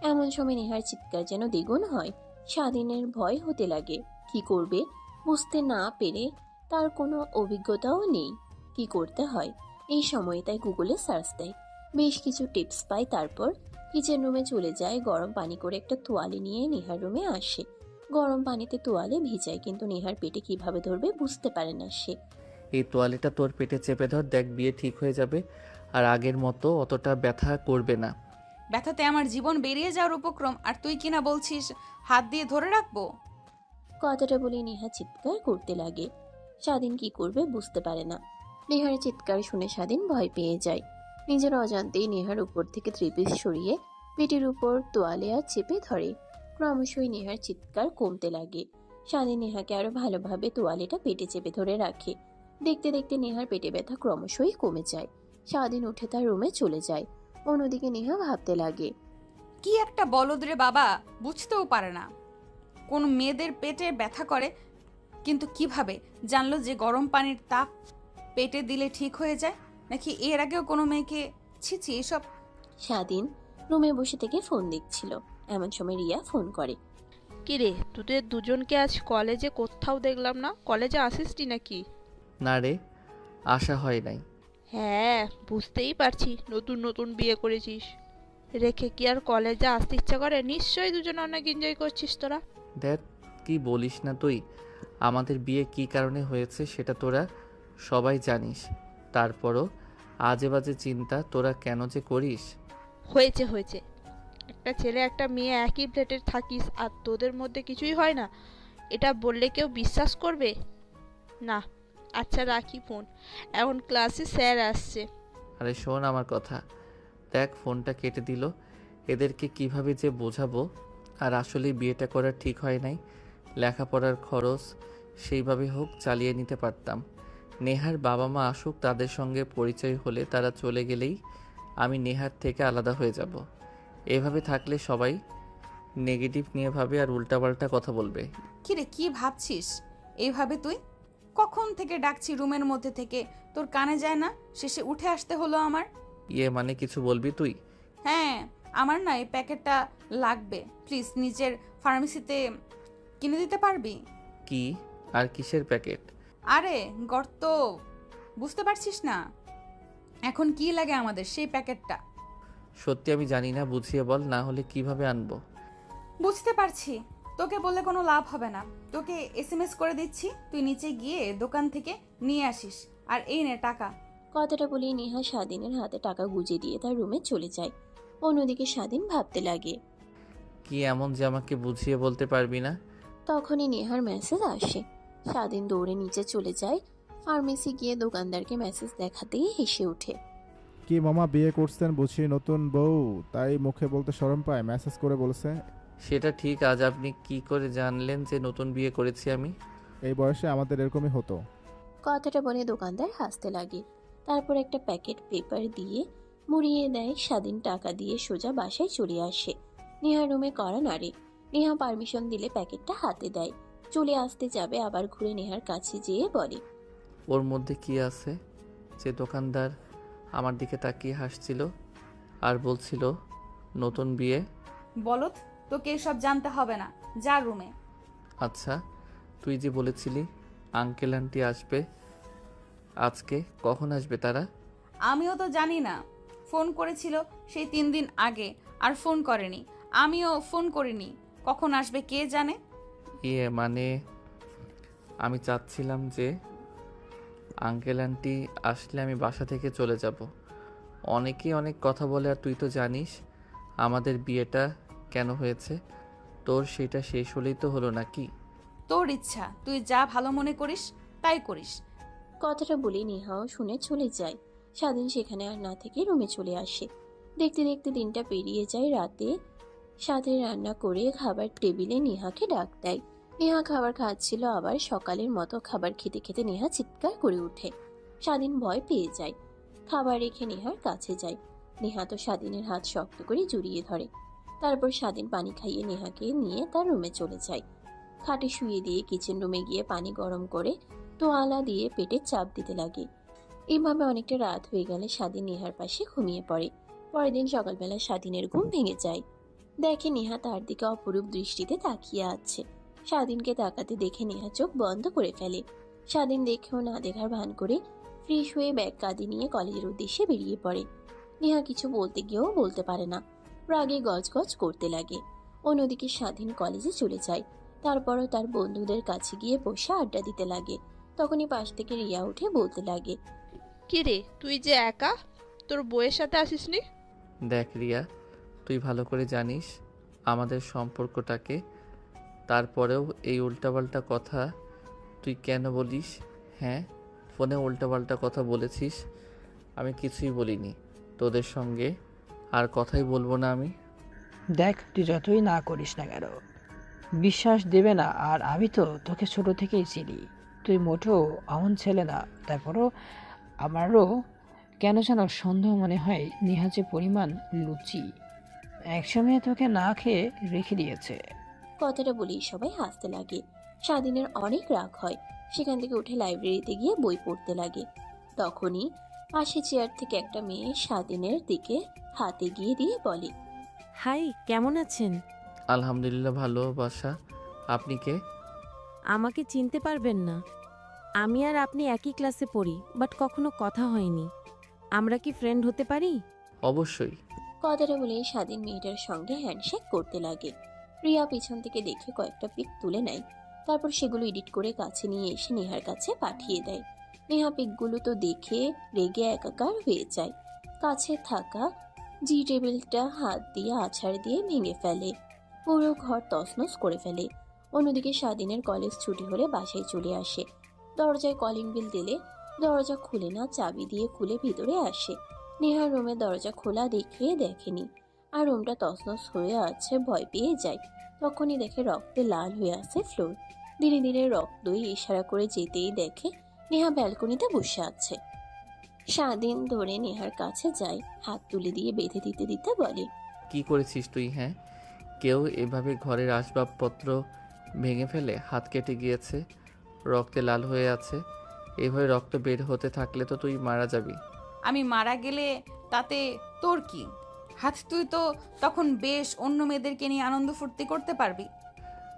এমন সময় নেহার চিৎকার যেন দ্বিগুণ হয়। স্বাধীনের ভয় হতে লাগে। কি করবে বুঝতে না পেরে, তার কোনো অভিজ্ঞতাও নেই কি করতে হয় এই সময়, তাই গুগলে সার্চ দেয়। বেশ কিছু টিপস পায়। তারপর কিচেন রুমে চলে যায়। গরম পানি করে একটা তোয়ালে নিয়ে নেহার রুমে আসে। গরম পানিতে তোয়ালে ভিজায়, কিন্তু নেহার পেটে কিভাবে ধরবে বুঝতে পারে না সে। এই তোয়ালেটা তোর পেটে চেপে ধর, দেখ বিয়ে ঠিক হয়ে যাবে আর আগের মতো অতটা ব্যথা করবে না। ব্যথাতে আমার জীবন বেরিয়ে যাওয়ার উপক্রম, আর তুই কিনা বলছিস হাত দিয়ে ধরে রাখবো। কথাটা বলে নেহা চিৎকার করতে লাগে। স্বাধীন কি করবে বুঝতে পারে না। নেহার চিৎকার শুনে স্বাধীন ভয় পেয়ে যায়। নিজের অজান্তেই নেহার উপর থেকে ত্রিপিস সরিয়ে পেটের উপর তোয়ালে আর চেপে ধরে। ক্রমশই নেহার চিৎকার কমতে লাগে। স্বাধীন নেহাকে আরো ভালোভাবে তোয়ালেটা পেটে চেপে ধরে রাখে। দেখতে দেখতে নেহার পেটে ব্যথা ক্রমশই কমে যায়। স্বাধীন উঠে তার রুমে চলে যায়। অন্যদিকে নেহা ভাবতে লাগে, কি একটা বলদ রে বাবা, বুঝতেও পারে না কোন মেয়েদের পেটে ব্যথা করে, কিন্তু কিভাবে জানলো যে গরম পানির তাপ পেটে দিলে ঠিক হয়ে যায়? নাকি এর আগেও কোনো মেয়েকে ছিছি এসব। স্বাধীন রুমে বসে থেকে ফোন দেখছিল। এমন সময় রিয়া ফোন করে। কিরে, তোদের দুজনকে আজ কলেজে কোথাও দেখলাম না। কলেজে আসিসটি নাকি? না রে, আশা হয় নাই। হ্যাঁ, বুঝতেই পারছি নতুন নতুন বিয়ে করেছিস। রেখে কি আর কলেজে আসতে ইচ্ছা করে? নিশ্চয়ই দুজন অনেক এনজয় করছিস তোরা। দেখ, কি বলিস না তুই। আমাদের বিয়ে কি কারণে হয়েছে সেটা তোরা সবাই জানিস। তারপরও আজে বাজে চিন্তা তোরা কেন যে করিস। হয়েছে হয়েছে, একটা ছেলে একটা মেয়ে একই ফ্ল্যাটে থাকিস আর তোদের মধ্যে কিছুই হয় না, এটা বললে কেউ বিশ্বাস করবে না। আচ্ছা রাখি ফোন, এখন ক্লাসে স্যার আসছে। আরে শোন আমার কথা। দেখ, ফোনটা কেটে দিল। এদেরকে কিভাবে যে বোঝাবো। আর আসলে বিয়েটা করা ঠিক হয় নাই। লেখাপড়ার খরচ সেইভাবে হোক চালিয়ে নিতে পারতাম। নেহার বাবা মা আসুক, তাদের সঙ্গে পরিচয় হলে তারা চলে গেলেই আমি নেহার থেকে আলাদা হয়ে যাব। এভাবে থাকলে সবাই নেগেটিভ নিয়ে ভাবে আর উল্টাপাল্টা কথা বলবে। কিরে, কি ভাবছিস এইভাবে তুই? কখন থেকে ডাকছি রুমের মধ্যে থেকে, তোর কানে যায় না? শেষে উঠে আসতে হলো আমার। মানে কিছু বলবি তুই? হ্যাঁ, আমার না এই প্যাকেটটা লাগবে, প্লিজ নিজের ফার্মেসিতে কিনে দিতে পারবি? কি আর কিসের প্যাকেট? আরে গর্ত, বুঝতে পারছিস না এখন কি লাগে আমাদের সেই প্যাকেটটা? সত্যি আমি জানি না, বুঝিয়ে বল, না হলে কিভাবে আনবো। বুঝতে পারছি, তোকে বললে কোনো লাভ হবে না। তোকে এসএমএস করে দিচ্ছি, তুই নিচে গিয়ে দোকান থেকে নিয়ে আসিস। আর এই নে টাকা। কথাটা বলেই নেহা স্বাধীনের হাতে টাকা গুজে দিয়ে তার রুমে চলে যায়। অন্যদিকে স্বাধীন ভাবতে লাগে। কি এমন যে আমাকে বুঝিয়ে বলতে পারবি না? তখনই নেহার মেসেজ আসে। স্বাধীন দৌড়ে নিচে চলে যায়। ফার্মেসি গিয়ে দোকানদারকে মেসেজ দেখাতেই হেসে ওঠে। কি মামা বিয়ে করছেন বুঝি নতুন বউ, তাই মুখে বলতে শরম পায়, মেসেজ করে বলছে। সেটা ঠিক, আজ আপনি কি করে জানলেন যে নতুন বিয়ে করেছি আমি? এই বয়সে আমাদের এরকমই হতো। কথাটা বলে দোকানদার হাসতে লাগে। তারপর একটা প্যাকেট পেপার দিয়ে মুড়িয়ে দেয়। স্বাধীন টাকা দিয়ে সোজা বাসায় চলে আসে। নেহা রুমে কড়া নাড়ে। নেহা পারমিশন দিলে প্যাকেটটা হাতে দেয়। চলে আসতে যাবে, আবার ঘুরে নেহার কাছে যেয়ে বলে, ওর মধ্যে কি আছে যে দোকানদার আমার দিকে তাকিয়ে হাসছিল আর বলছিল নতুন বিয়ে? বলত, তোকে এসব জানতে হবে না, যা রুমে। আচ্ছা, তুই যে বলেছিলি আঙ্কেল আন্টি আসবে আজকে, কখন আসবে তারা? আমিও তো জানি না, ফোন করেছিল সেই 3 দিন আগে, আর ফোন করেনি। আমিও ফোন করিনি, কখন আসবে কে জানে। মানে আমি চাচ্ছিলাম যে আঙ্কেল আন্টি আসলে আমি বাসা থেকে চলে যাব। অনেকেই অনেক কথা বলে, আর তুই তো জানিস আমাদের বিয়েটা কেন হয়েছে। তোর সেটা শেষ হলেই তো হলো নাকি? তোর ইচ্ছা, তুই যা ভালো মনে করিস তাই করিস। কথাটা বলে নেহাও শুনে চলে যায়। স্বাধীন সেখানে আর না থেকে রুমে চলে আসে। দেখতে দেখতে দিনটা পেরিয়ে যায়। রাতে স্বাধীন রান্না করে খাবার টেবিলে নেহাকে ডাক দেয়। নেহা খাবার খাচ্ছিল, আবার সকালের মতো খাবার খেতে খেতে নেহা চিৎকার করে ওঠে। স্বাধীন ভয় পেয়ে যায়। খাবার রেখে নেহার কাছে যায়। নেহা তো স্বাধীনের হাত শক্ত করে জড়িয়ে ধরে। তারপর স্বাধীন পানি খাইয়ে নেহাকে নিয়ে তার রুমে চলে যায়। খাটে শুয়ে দিয়ে কিচেন রুমে গিয়ে পানি গরম করে তোয়ালা দিয়ে পেটে চাপ দিতে লাগে। এইভাবে অনেকটা রাত হয়ে গেলে স্বাধীন নেহার পাশে ঘুমিয়ে পড়ে। পরের দিন সকালবেলা স্বাধীনের ঘুম ভেঙে যায়। দেখে নেহা তার দিকে অপরূপ দৃষ্টিতে তাকিয়ে আছে। স্বাধীনকে তাকাতে দেখে নেহা চোখ বন্ধ করে ফেলে। স্বাধীন দেখেও না দেখার ভান করে ফ্রেশ হয়ে ব্যাগ কাঁধে নিয়ে কলেজের উদ্দেশ্যে বেরিয়ে পড়ে। নেহা কিছু বলতে গিয়েও বলতে পারে না, রাগে গজগজ করতে লাগে। অন্যদিকে স্বাধীন কলেজে চলে যায়। তারপরও তার বন্ধুদের কাছে গিয়ে বসে আড্ডা দিতে লাগে। তখনই পাশ থেকে রিয়া উঠে বলতে লাগে, কি রে, তুই যে একা, তোর বউয়ের সাথে আসিসনি? দেখ রিয়া, তুই ভালো করে জানিস আমাদের সম্পর্কটাকে, তারপরেও এই উল্টাপাল্টা কথা তুই কেন বলিস? হ্যাঁ, ফোনে উল্টাপাল্টা কথা বলেছিস, আমি কিছুই বলিনি। তোদের সঙ্গে আর কথাই বলবো না আমি। দেখ, তুই যতই না করিস না কেন, বিশ্বাস দেবে না। আর আমি তো তোকে ছোট থেকেই চিনি, তুই মোটেও এমন ছেলে না। তারপরও আমারও কেন যেন সন্দেহ মনে হয় নেহা যে পরিমাণ লুচি, একসময় তোকে না খেয়ে রেখে দিয়েছে। কথাটা বলেই সবাই হাসতে লাগে। স্বাধীনের অনেক রাগ হয়। সেখান থেকে উঠে লাইব্রেরিতে গিয়ে বই পড়তে লাগে। তখনই পাশে চেয়ার থেকে একটা মেয়ে স্বাধীনের দিকে হাতে গিয়ে দিয়ে বলে, হাই, কেমন আছেন? আলহামদুলিল্লাহ, ভালো। বাসা, আপনি কে? আমাকে চিনতে পারবেন না। আমি আর আপনি একই ক্লাসে পড়ি, বাট কখনো কথা হয়নি। আমরা কি ফ্রেন্ড হতে পারি? অবশ্যই। কথাটা বলেই স্বাধীন মেয়েটার সঙ্গে হ্যান্ডশেক করতে লাগে। রিয়া পিছন থেকে দেখে কয়েকটা পিক তুলে নেয়। তারপর সেগুলো এডিট করে কাছে নিয়ে এসে নেহার কাছে পাঠিয়ে দেয়। নেহা পিকগুলো তো দেখে রেগে একাকার হয়ে যায়। কাছে থাকা জি টেবিলটা হাত দিয়ে আছাড় দিয়ে ভেঙে ফেলে। পুরো ঘর তছনছ করে ফেলে। অন্যদিকে স্বাধীনের কলেজ ছুটি হলে বাসায় চলে আসে। দরজায় কলিং বেল দিলে দরজা খুলে না, চাবি দিয়ে খুলে ভিতরে আসে। নেহার রুমে দরজা খোলা দেখিয়ে দেখেনি, আর রুমটা তছনছ হয়ে আছে, ভয় পেয়ে যায়। তখনই দেখে রক্তে লাল হয়ে আছে ফ্লোর। ধীরে ধীরে রক্তই ইশারা করে যেতেই দেখে নেহা ব্যালকনিতে বসে আছে। স্বাধীন ধরে নেহার কাছে যায়, হাত তুলে দিয়ে বেঁধে দিতে দিতে বলে, কি করেছিস তুই? হ্যাঁ, কেউ এভাবে ঘরের আসবাবপত্র ভেঙে ফেলে? হাত কেটে গিয়েছে, রক্তে লাল হয়ে আছে। এভাবে রক্ত বের হতে থাকলে তো তুই মারা যাবি। আমি মারা গেলে তাতে তোর কি? হাত তুই তো তখন বেশ অন্য মেয়েদেরকে নিয়ে আনন্দ ফুর্তি করতে পারবি।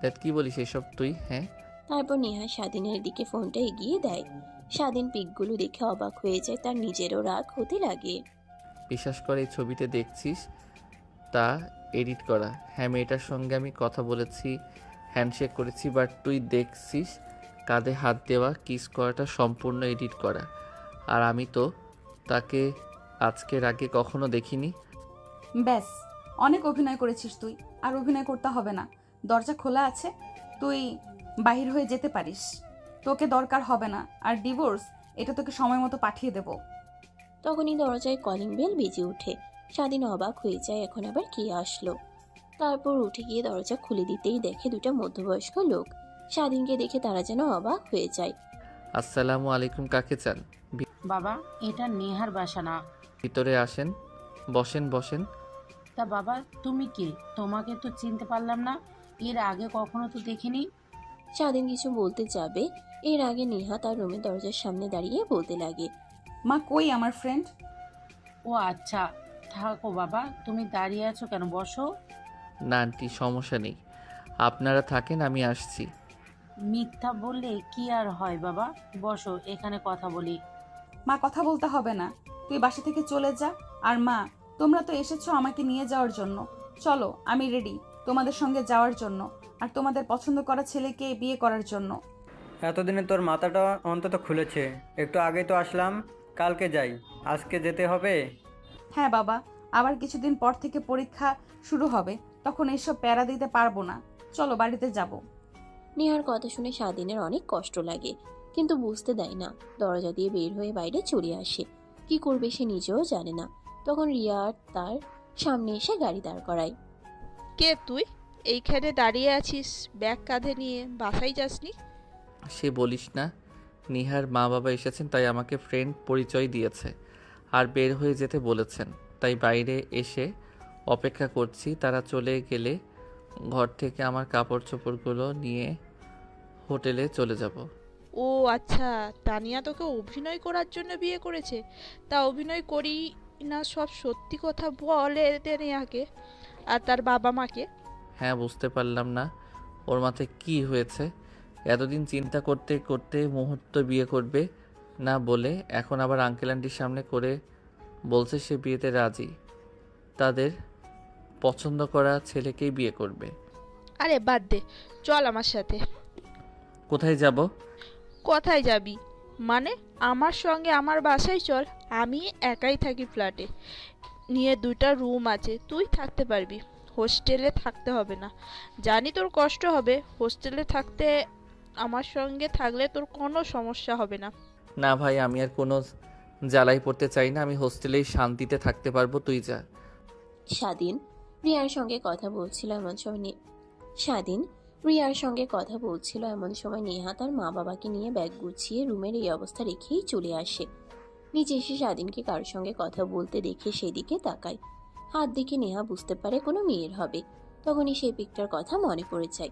দেখ, কি বলিস এসব তুই? হ্যাঁ, তারপর নেহা স্বাধীনের দিকে ফোনটা এগিয়ে দেয়। স্বাধীন পিকগুলো দেখে অবাক হয়ে যায়, তার নিজেরও রাগ হতে লাগে। বিশ্বাস করে এই ছবিতে দেখছিস তা এডিট করা। হ্যাঁ, মেয়েটার সঙ্গে আমি কথা বলেছি, হ্যান্ডশেক করেছি, বাট তুই দেখছিস কাঁধে হাত দেওয়া, কিস করাটা সম্পূর্ণ এডিট করা। আর আমি তো তাকে আজকের আগে কখনো দেখিনি। ব্যাস, অনেক অভিনয় করেছিস তুই, আর অভিনয় করতে হবে না। দরজা খোলা আছে, তুই বাহির হয়ে যেতে পারিস। তোকে দরকার হবে না। আর ডিভোর্স, এটা তোকে সময় মতো পাঠিয়ে দেব। তখনই দরজায় কলিং বেল বেজে ওঠে। স্বাধীন অবাক হয়ে যায়, এখন আবার কে আসলো। তারপর উঠে গিয়ে দরজা খুলে দিতেই দেখে দুটা মধ্যবয়স্ক লোক। স্বাধীনকে দেখে তারা যেন অবাক হয়ে যায়। আসসালামু আলাইকুম, কাকে চান? বাবা, এটা নেহার বাসা না। ভিতরে আসেন, বসেন বসেন। তা বাবা, তুমি কে? তোমাকে তো চিনতে পারলাম না, এর আগে কখনো তো দেখিনি। স্বাধীন কিছু বলতে যাবে, এর আগে নেহা তার রুমের দরজার সামনে দাঁড়িয়ে বলতে লাগে, মা কই আমার ফ্রেন্ড? ও আচ্ছা, থাকো বাবা, তুমি দাঁড়িয়ে আছো কেন? বসো। না আন্টি, সমস্যা নেই, আপনারা থাকেন, আমি আসছি। মিথ্যা বললে কি আর হয় বাবা, বসো, এখানে কথা বলি। মা, কথা বলতে হবে না, তুই বাসা থেকে চলে যা। আর মা, তোমরা তো এসেছো আমাকে নিয়ে যাওয়ার জন্য, চলো, আমি রেডি তোমাদের সঙ্গে যাওয়ার জন্য, আর তোমাদের পছন্দ করা ছেলেকে বিয়ে করার জন্য। এতদিনে তোর মাথাটা অন্তত খুলেছে। একটু আগে তো আসলাম, কালকে যাই, আজকে যেতে হবে? হ্যাঁ বাবা, আবার কিছুদিন পর থেকে পরীক্ষা শুরু হবে, তখন এইসব প্যারা দিতে পারবো না, চলো বাড়িতে যাব। নেহার কথা শুনে স্বাধীনের অনেক কষ্ট লাগে, কিন্তু বুঝতে দেয় না। দরজা দিয়ে বের হয়ে বাইরে চলে আসে। কি করবে সে নিজেও জানে না। তখন রিয়া তার সামনে এসে গাড়ি দাঁড় করায়। কে তুই? এইখানে দাঁড়িয়ে আছিস ব্যাগ কাঁধে নিয়ে, বাসায় যাসনি? সে বলিস না, নিহার মা বাবা এসেছেন, তাই আমাকে ফ্রেন্ড পরিচয় দিয়েছে আর বের হয়ে যেতে বলেছেন, তাই বাইরে এসে অপেক্ষা করছি। তারা চলে গেলে ঘর থেকে আমার কাপড় চোপড়গুলো নিয়ে হোটেলে চলে যাব। ও আচ্ছা, তানিয়া তোকে অভিনয় করার জন্য বিয়ে করেছে? তা অভিনয় না সব সত্যি কথা বলে নেহাকে আর তার বাবা মাকে। হ্যাঁ, বুঝতে পারলাম না ওর মাথায় কি হয়েছে। এতদিন চিন্তা করতে করতে মুহূর্ত বিয়ে করবে না বলে এখন আবার আঙ্কেল আন্টির সামনে করে বলছে সে বিয়েতে রাজি, তাদের পছন্দ করা ছেলেকেই বিয়ে করবে। আরে বাদ দে, চল আমার সাথে। কোথায় যাব? কোথায় যাবি মানে? আমার সঙ্গে আমার বাসায় চল। আমি একাই থাকি ফ্ল্যাটে, নিয়ে 2টা রুম আছে, তুই থাকতে পারবি। হোস্টেলে থাকতে হবে না, জানি তোর কষ্ট হবে। হোস্টেলে থাকতে আমার সঙ্গে থাকলে তোর কোনো সমস্যা হবে না। না ভাই, আমি আর কোনো জ্বালাই পড়তে চাই না, আমি হোস্টেলেই শান্তিতে থাকতে পারবো, তুই যা। স্বাধীন রিয়ার সঙ্গে কথা বলছিল এমন সময় নেহা তার মা বাবাকে নিয়ে ব্যাগ গুছিয়ে রুমের এই অবস্থা রেখেই চলে আসে। নিচে এসে স্বাধীনকে কারোর সঙ্গে কথা বলতে দেখে সেদিকে তাকায়। হাত দেখে নেহা বুঝতে পারে কোনো মেয়ের হবে। তখনই সেই পিকটার কথা মনে পড়ে যায়।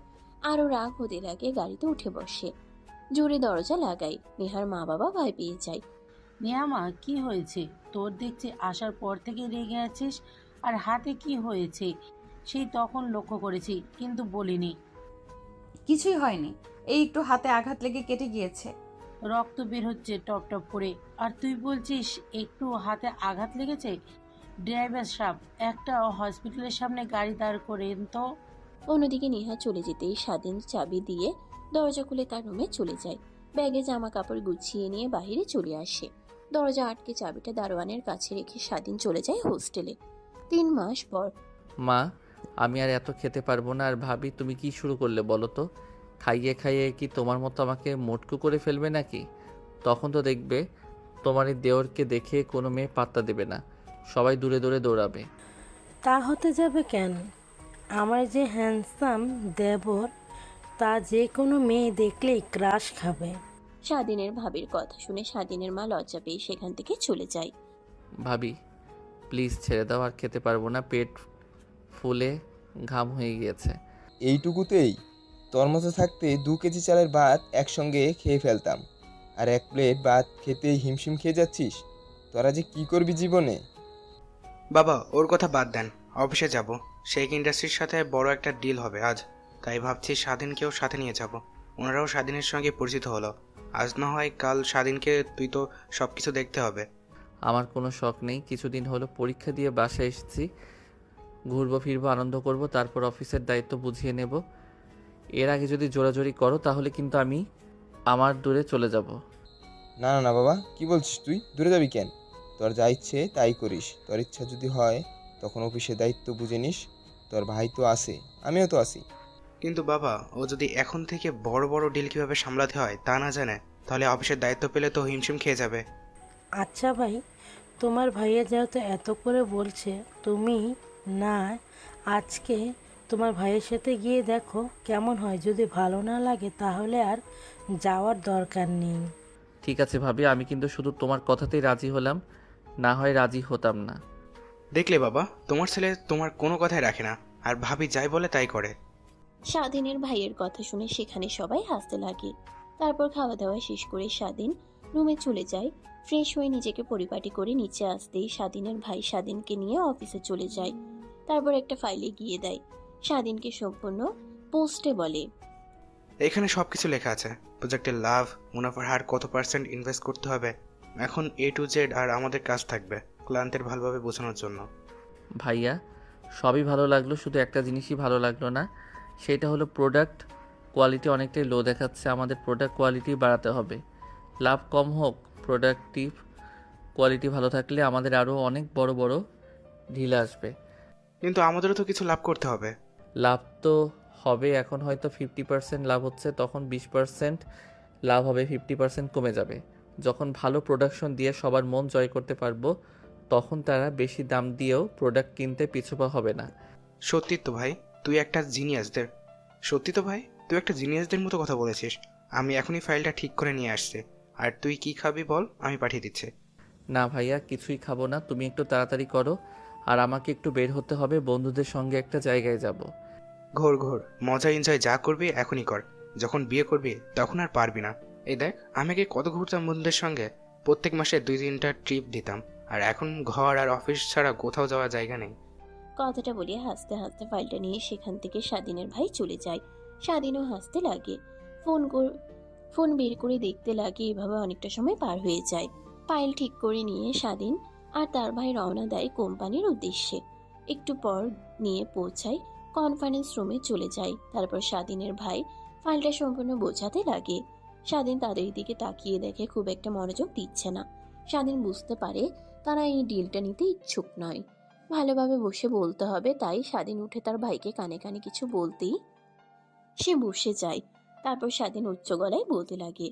আরও রাগ হতে লাগে, গাড়িতে উঠে বসে। জোরে দরজা লাগায়। নেহার মা বাবা ভয় পেয়ে যায়। নেহামা, কি হয়েছে তোর? দেখছি আসার পর থেকে রেগে আছিস। আর হাতে কি হয়েছে? সেই তখন লক্ষ্য করেছি, কিন্তু বলিনি। কিছুই হয়নি, এই একটু হাতে আঘাত লেগে কেটে গিয়েছে। রক্ত বের হচ্ছে টপ টপ করে, আর তুই বলছিস একটু হাতে আঘাত লেগেছে? ড্রাইভার সাহেব, একটা হসপিটালের সামনে গাড়ি দাঁড় করেন তো। অন্যদিকে নেহা চলে যেতেই স্বাধীন চাবি দিয়ে দরজা খুলে তার রুমে চলে যায়। ব্যাগে জামা কাপড় গুছিয়ে নিয়ে বাইরে চলে আসে। দরজা আটকে চাবিটা দারোয়ানের কাছে রেখে স্বাধীন চলে যায় হোস্টেলে। 3 মাস পর। মা, আমি আর এত খেতে পারবো না। আর ভাবি, তুমি কি শুরু করলে বলো তো? খাইয়ে খাইয়ে কি তোমার মতো আমাকে মোটকু করে ফেলবে নাকি? তখন তো দেখবে তোমার এই দেওরকে দেখে কোনো মেয়ে পাত্তা দেবে না, সবাই দূরে দূরে দৌড়াবে। তা হতে যাবে কেন? আমার যে হ্যান্ডসাম দেবর, তা যে কোনো মেয়ে দেখলেই ক্রাশ খাবে। স্বাধীনের ভাবির কথা শুনে স্বাধীনের মা লজ্জা পেয়ে সেখান থেকে চলে যায়। ভাবি, প্লিজ ছেড়ে দাও, আর খেতে পারবো না, পেট ফুলে ঘাম হয়ে গিয়েছে। এইটুকুতেই তোর মতো থাকতে 2 কেজি চালের ভাত একসঙ্গে খেয়ে ফেলতাম, আর 1 প্লেট ভাত খেতেই হিমশিম খেয়ে যাচ্ছিস। তোরা যে কি করবি জীবনে? বাবা, ওর কথা বাদ দেন। অফিসে যাব, শেখ ইন্ডাস্ট্রির সাথে বড় একটা ডিল হবে আজ, তাই ভাবছি স্বাধীনকেও সাথে নিয়ে যাব। ওনারাও স্বাধীনের সঙ্গে পরিচিত হলো। আজ না হয় কাল স্বাধীনকে তুই তো সব কিছু দেখতে হবে। আমার কোনো শখ নেই, কিছুদিন হলো পরীক্ষা দিয়ে বাসায় এসেছি, ঘুরবো ফিরবো আনন্দ করব, তারপর অফিসের দায়িত্ব বুঝিয়ে নেব। এর আগে যদি জোরাজোরি করো তাহলে কিন্তু আমি আমার দূরে চলে যাব। না না না বাবা, কি বলছিস তুই? দূরে যাবি কেন? তোর যা ইচ্ছে তাই করিস। তোর ইচ্ছা যদি হয় তখন অফিসের দায়িত্ব বুঝে নিস। তোর ভাই তো আছে, আমিও তো আছি। কিন্তু বাবা, ও যদি এখন থেকে বড় বড় ডিল কীভাবে সামলাতে হয় তা না জানে, তাহলে অফিসের দায়িত্ব পেলে তো হিমশিম খেয়ে যাবে। আচ্ছা ভাই, তোমার ভাইয়া যেহেতু এত করে বলছে, তুমি না আজকে তোমার ভাইয়ের সাথে গিয়ে দেখো কেমন হয়। যদি ভালো না লাগে তাহলে আর যাওয়ার দরকার নেই। ঠিক আছে ভাবি, আমি কিন্তু শুধু তোমার কথাতেই রাজি হলাম, না হয় রাজি হতাম না। দেখলে বাবা, তোমার ছেলে তোমার কোনো কথাই রাখে না, আর ভাবি যাই বলে তাই করে। স্বাধীনের ভাইয়ের কথা শুনে সেখানে সবাই হাসতে লাগে। তারপর খাওয়া দাওয়া শেষ করে স্বাধীন রুমে চলে যায়। ফ্রেশ হয়ে নিজেকে পরিপাটি করে নিচে আসতেই স্বাধীনের ভাই স্বাধীনকে নিয়ে অফিসে চলে যায়। তারপর একটা ফাইলে গিয়ে দেয়। স্বাধীনকে সম্পূর্ণ পোস্টে বলে, এখানে সব কিছু লেখা আছে। প্রজেক্টের লাভ, মুনাফার হার, কত % ইনভেস্ট করতে হবে। এখন A to Z আর আমাদের কাজ থাকবে ক্লায়েন্টের ভালোভাবে বোঝানোর জন্য। ভাইয়া, সবই ভালো লাগলো, শুধু একটা জিনিসই ভালো লাগলো না, সেটা হলো প্রোডাক্ট কোয়ালিটি অনেকটাই লো দেখাচ্ছে। আমাদের প্রোডাক্ট কোয়ালিটি বাড়াতে হবে। লাভ কম হোক, প্রোডাক্টিভ কোয়ালিটি ভালো থাকলে আমাদের আরও অনেক বড় বড় ঢিল আসবে। কিন্তু আমাদেরও তো কিছু লাভ করতে হবে। লাভ তো হবে, এখন হয়তো 50% লাভ হচ্ছে, তখন 20% লাভ হবে, 50% কমে যাবে। যখন ভালো প্রোডাকশন দিয়ে সবার মন জয় করতে পারবো, তখন তারা বেশি দাম দিয়েও প্রোডাক্ট কিনতে পিছপা হবে না। সত্যি তো ভাই, তুই একটা জিনিয়াসদের মতো কথা বলেছিস। আমি এখনই ফাইলটা ঠিক করে নিয়ে আসছি। আর তুই কি খাবি বল, আমি পাঠিয়ে দিচ্ছি। না ভাইয়া, কিছুই খাবো না, তুমি একটু তাড়াতাড়ি করো। আর আমাকে একটু বের হতে হবে, বন্ধুদের সঙ্গে একটা জায়গায় যাব। ঘোর ঘোর, মজা এনজয় যা করবি এখনই কর। যখন বিয়ে করবি তখন আর পারবি না। এই দেখ, আমি আগে কত ঘুরতাম বন্ধুদের সঙ্গে, প্রত্যেক মাসে 2-3টা ট্রিপ দিতাম। আর এখন ঘর আর অফিস ছাড়া কোথাও যাওয়ার জায়গা নেই। কথাটা বলিয়ে হাসতে হাসতে ফাইলটা নিয়ে সেখান থেকে স্বাধীনের ভাই চলে যায়। স্বাধীনও হাসতে লাগে। ফোন বের করে দেখতে লাগে। এভাবে অনেকটা সময় পার হয়ে যায়। ফাইল ঠিক করে নিয়ে স্বাধীন আর তার ভাই রওনা দেয় কোম্পানির উদ্দেশ্যে। একটু পর নিয়ে পৌঁছায় কনফারেন্স রুমে চলে যায়। তারপর স্বাধীনের ভাই ফাইলটা সম্পূর্ণ বোঝাতে লাগে। স্বাধীন তাদের দিকে তাকিয়ে দেখে খুব একটা মনোযোগ দিচ্ছে না। স্বাধীন বুঝতে পারে তারা এই ডিলটা নিতে ইচ্ছুক নয়। ভালোভাবে বসে বলতে হবে, তাই স্বাধীন উঠে তার ভাইকে কানে কানে কিছু বলতেই সে বসে যায়। তারপর স্বাধীন উচ্চ গলায় বলতে লাগে।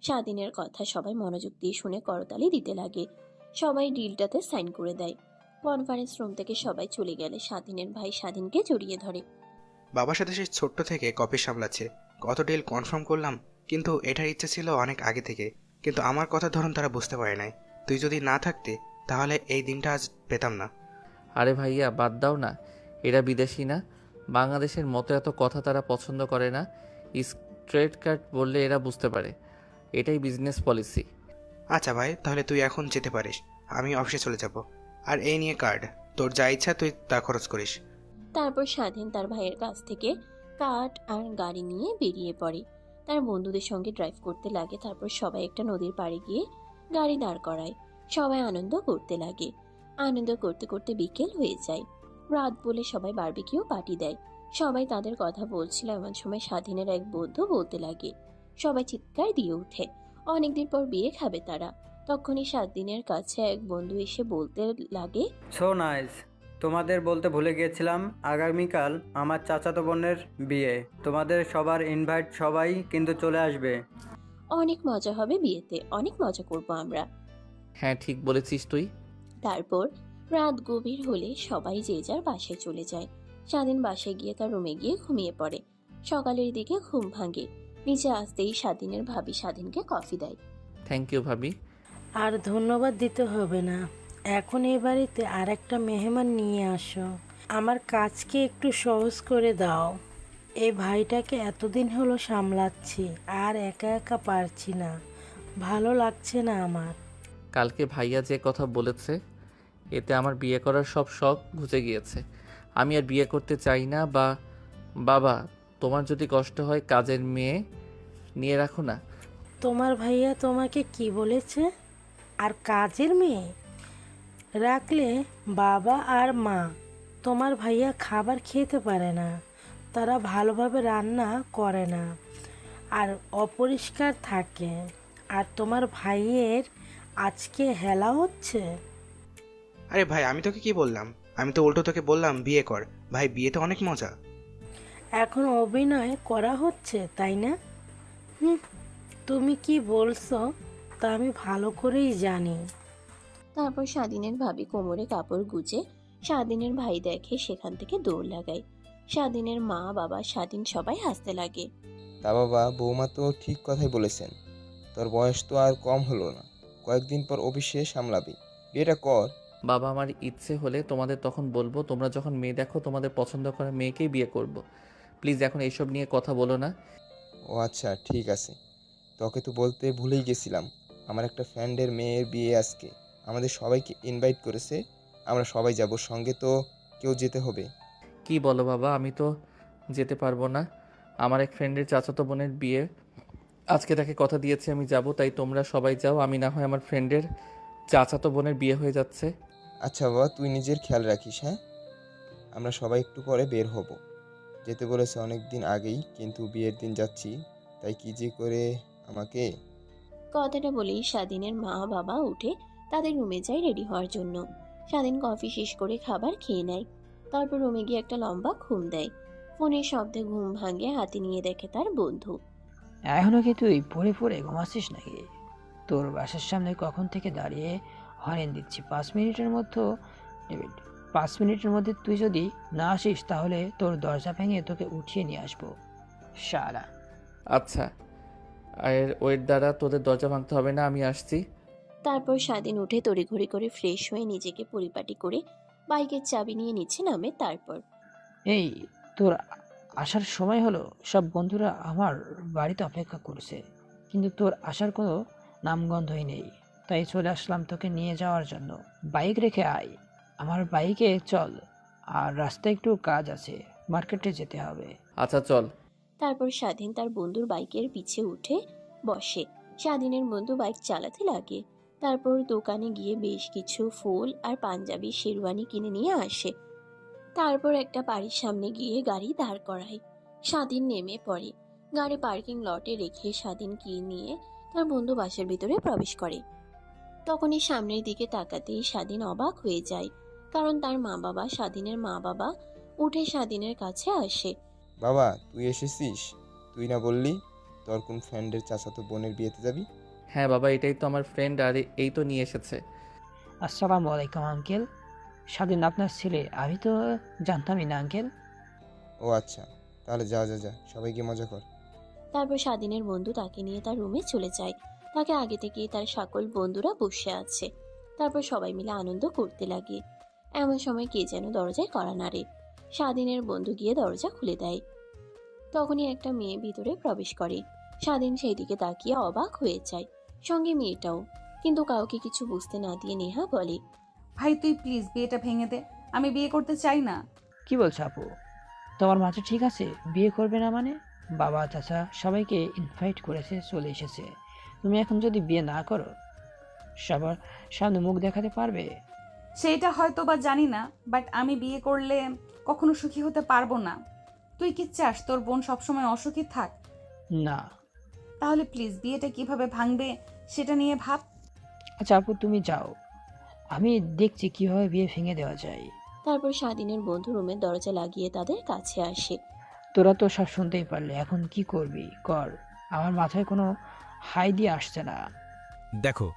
স্বাধীনের কথা সবাই মনোযোগ দিয়ে শুনে করতালি দিতে লাগে। সবাই ডিলটাতে সাইন করে দেয়। কনফারেন্স রুম থেকে সবাই চলে গেলে স্বাধীনের ভাই স্বাধীনকে জড়িয়ে ধরে। বাবার সাথে সে ছোট্ট থেকে কফি সামলাচ্ছে, কত ডিল কনফার্ম করলাম, কিন্তু এটার ইচ্ছে ছিল অনেক আগে থেকে, কিন্তু আমার কথার ধরন তারা বুঝতে পারে নাই। তুই যদি না থাকতে তাহলে এই দিনটা আজ পেতাম না। আরে ভাইয়া বাদ দাও না, এরা বিদেশি না, বাংলাদেশের মতো এত কথা তারা পছন্দ করে না। স্ট্রেট কাট বললে এরা বুঝতে পারে, এটাই বিজনেস পলিসি। আচ্ছা ভাই, তাহলে তুই এখন যেতে পারিস, আমি অফিসে চলে যাব। আর এই নিয়ে কার্ড, তোর যা ইচ্ছা তুই তা খরচ করিস। তারপর স্বাধীন তার ভাইয়ের কাছ থেকে কার্ড আর গাড়ি নিয়ে বেরিয়ে পড়ে। তার বন্ধুদের সঙ্গে ড্রাইভ করতে লাগে। তারপর সবাই একটা নদীর পাড়ে গিয়ে গাড়ি দাঁড় করায়। সবাই আনন্দ করতে লাগে। আনন্দ করতে করতে বিকেল হয়ে যায়। রাত বলে সবাই বারবিকিউ পার্টি দেয়। সবাই তাদের কথা বলছিল, এমন সময় স্বাধীনের এক বন্ধু বলতে লাগে। সবাই চিৎকার দিয়ে ওঠে। অনেকদিন পর বিয়ে খাবে তারা। তখনই স্বাধীনের কাছে এক বন্ধু এসে বলতে লাগে, সো নাইস, তোমাদের বলতে ভুলে গিয়েছিলাম, আগামীকাল আমার চাচাতো বোনের বিয়ে। তোমাদের সবার ইনভাইট, সবাই কিন্তু চলে আসবে। অনেক মজা হবে বিয়েতে, অনেক মজা করব আমরা। হ্যাঁ ঠিক বলেছিস তুই। তারপর রাত গভীর হলে সবাই যে যার বাসায় চলে যায়। স্বাধীন বাসায় গিয়ে তার রুমে গিয়ে ঘুমিয়ে পড়ে। সকালের দিকে ঘুম ভাঙে। নিচে আসতেই স্বাধীনের ভাবি স্বাধীনকে কফি দেয়। থ্যাংক ইউ ভাবি। আর ধন্যবাদ দিতে হবে না, এখন এই বাড়িতে আর একটা মেহমান নিয়ে আসো। আমার কাজকে একটু সহজ করে দাও। এই ভাইটাকে এতদিন হলো সামলাচ্ছি, আর একা একা পারছি না, ভালো লাগছে না আমার। কালকে ভাইয়া যে কথা বলেছে, এতে আমার বিয়ে করার সব শখ ঘুচে গিয়েছে। আমি আর বিয়ে করতে চাই না। বাবা, তোমার যদি কষ্ট হয় কাজের মেয়ে নিয়ে রাখো না। তোমার ভাইয়া তোমাকে কি বলেছে? আর কাজের মেয়ে রাখলে বাবা আর মা তোমার ভাইয়া খাবার খেতে পারে না, তারা ভালোভাবে রান্না করে না আর অপরিষ্কার থাকে। আর তোমার ভাইয়ের আজকে হেলা হচ্ছে। আরে ভাই, আমি তোকে কি বললাম? আমি তো উল্টো তোকে বললাম বিয়ে কর। ভাই, বিয়েতে অনেক মজা। এখন অভিনয় করা হচ্ছে, তাই না? তুমি কি বলছো তা আমি ভালো করেই জানি। তারপর স্বাধীনের ভাবি কোমরে কাপড় গুজে স্বাধীনের ভাই দেখে, সেখান থেকে দৌড় লাগায়। স্বাধীনের মা বাবা স্বাধীন সবাই হাসতে লাগে। তা বাবা, বৌমা তো ঠিক কথাই বলেছেন, তোর বয়স তো আর কম হলো না, কয়েকদিন পর অফিসে সামলাবি, বিয়েটা কর। বাবা, আমার ইচ্ছে হলে তোমাদের তখন বলবো, তোমরা যখন মেয়ে দেখো তোমাদের পছন্দ করা মেয়েকেই বিয়ে করব। প্লিজ এখন এইসব নিয়ে কথা বলো না। ও আচ্ছা, ঠিক আছে। তোকে তো বলতে ভুলেই গেছিলাম, আমার একটা ফ্রেন্ডের মেয়ের বিয়ে আজকে, আমাদের সবাইকে ইনভাইট করেছে, আমরা সবাই যাব, সঙ্গে তো কেউ যেতে হবে। কি বলো বাবা, আমি তো যেতে পারবো না। আমার এক ফ্রেন্ডের চাচাতো বোনের বিয়ে আজকে, তাকে কথা দিয়েছি আমি যাব, তাই তোমরা সবাই যাও। আমি না হয় আমার ফ্রেন্ডের চাচাতো বোনের বিয়ে হয়ে যাচ্ছে। আচ্ছা বাবা, তুই নিজের খেয়াল রাখিস। হ্যাঁ, আমরা সবাই একটু পরে বের হব। যেতে বলেছে অনেক দিন আগেই, কিন্তু বিয়ের দিন যাচ্ছি, তাই কি যে করে আমাকে। কথাটা বলেই স্বাধীনের মা বাবা উঠে তাদের রুমে যায় রেডি হওয়ার জন্য। স্বাধীন কফি শেষ করে খাবার খেয়ে নেয়। তারপর রুমে গিয়ে একটা লম্বা ঘুম দেয়। ফোনের শব্দে ঘুম ভাঙে, হাতে নিয়ে দেখে তার বন্ধু। এখনো কি তুই পড়ে পড়ে ঘুমাচ্ছিস নাকি? তোর বাসার সামনে কখন থেকে দাঁড়িয়ে হরেন দিচ্ছি, 5 মিনিটের মধ্যে তুই যদি না আসিস তাহলে তোর দরজা ভেঙে তোকে উঠিয়ে নিয়ে আসবো শালা। আচ্ছা, আর ওয়েট দ্বারা তোদের দরজা ভাঙতে হবে না, আমি আসছি। তারপর স্বাধীন উঠে তড়িঘড়ি করে ফ্রেশ হয়ে নিজেকে পরিপাটি করে বাইকের চাবি নিয়ে নিচ্ছে নামে। তারপর এই তোর আসার সময় হলো, সব বন্ধুরা আমার বাড়িতে অপেক্ষা করছে, কিন্তু তোর আসার কোনো নামগন্ধই নেই। তাই চলে আসলাম তোকে নিয়ে যাওয়ার জন্য। বাইক রেখে আয়, আমার বাইকে চল। আর রাস্তায় একটু কাজ আছে, মার্কেটে যেতে হবে। আচ্ছা চল। তারপর স্বাধীন তার বন্ধুর বাইকের পিছে উঠে বসে। স্বাধীনের বন্ধু বাইক চালাতে লাগে। তারপর দোকানে গিয়ে বেশ কিছু ফুল আর পাঞ্জাবি শেরওয়ানি কিনে নিয়ে আসে। তারপর একটা বাড়ির সামনে গিয়ে গাড়ি দাঁড় করায়। স্বাধীন নেমে পড়ে। গাড়ি পার্কিং লটে রেখে স্বাধীন কি নিয়ে তার বন্ধু বাসার ভিতরে প্রবেশ করে। তখনই সামনের দিকে তাকাতেই স্বাধীন অবাক হয়ে যায়, কারণ তার মা বাবা, স্বাধীনের মা বাবা উঠে স্বাধীনের কাছে আসে। বাবা তুই এসেছিস? তুই না বললি তোর কোন ফ্রেন্ডের চাচাতো বোনের বিয়েতে যাবি? হ্যাঁ বাবা, এটাই তো আমার ফ্রেন্ড, আর এই তো নিয়ে এসেছে। আসসালামু আলাইকুম আঙ্কেল। স্বাধীন আপনার ছেলে? আমি তো জানতামই না আঙ্কেল। ও আচ্ছা, তাহলে যা যা যা, সবাইকে মজা কর। তারপর স্বাধীনের বন্ধু তাকে নিয়ে তার রুমে চলে যায়। তাকে আগে থেকেই তার সকল বন্ধুরা বসে আছে। তারপর সবাই মিলে আনন্দ করতে লাগে। এমন সময় কে যেন দরজায় কড়া নাড়ে। স্বাধীনের বন্ধু গিয়ে দরজা খুলে দেয়। তখনই একটা মেয়ে ভিতরে প্রবেশ করে। স্বাধীন সেই দিকে তাকিয়ে অবাক হয়ে যায়, সঙ্গে মেয়েটাও। কিন্তু কাউকে কিছু বুঝতে না দিয়ে নেহা বলে, ভাই তুই প্লিজ বিয়েটা ভেঙে দে, আমি বিয়ে করতে চাই না। কি বলছো আপু? তোমার মাথা ঠিক আছে? বিয়ে করবে না মানে? বাবা চাচা সবাইকে ইনভাইট করেছে, চলে এসেছে। তুমি এখন যদি বিয়ে না করো সবার সামনে মুখ দেখাতে পারবে? সেইটা হয়তো বা জানি না, বাট আমি বিয়ে করলে কখনো সুখী হতে পারবো না। তুই কি চাস তোর বোন সবসময় অসুখী থাক? না। তাহলে প্লিজ বিয়েটা কিভাবে ভাঙবে সেটা নিয়ে ভাব। আচ্ছা আপু তুমি যাও, আমি দেখছি কিভাবে বিয়ে ভেঙে দেওয়া যায়। তারপর স্বাধীনের বন্ধু রুমের দরজা লাগিয়ে তাদের কাছে আসে। তোরা তো সব শুনতেই পারলে, এখন কি করবি কর। আমার মাথায় কোনো হাই দিয়ে আসছে না। দেখো,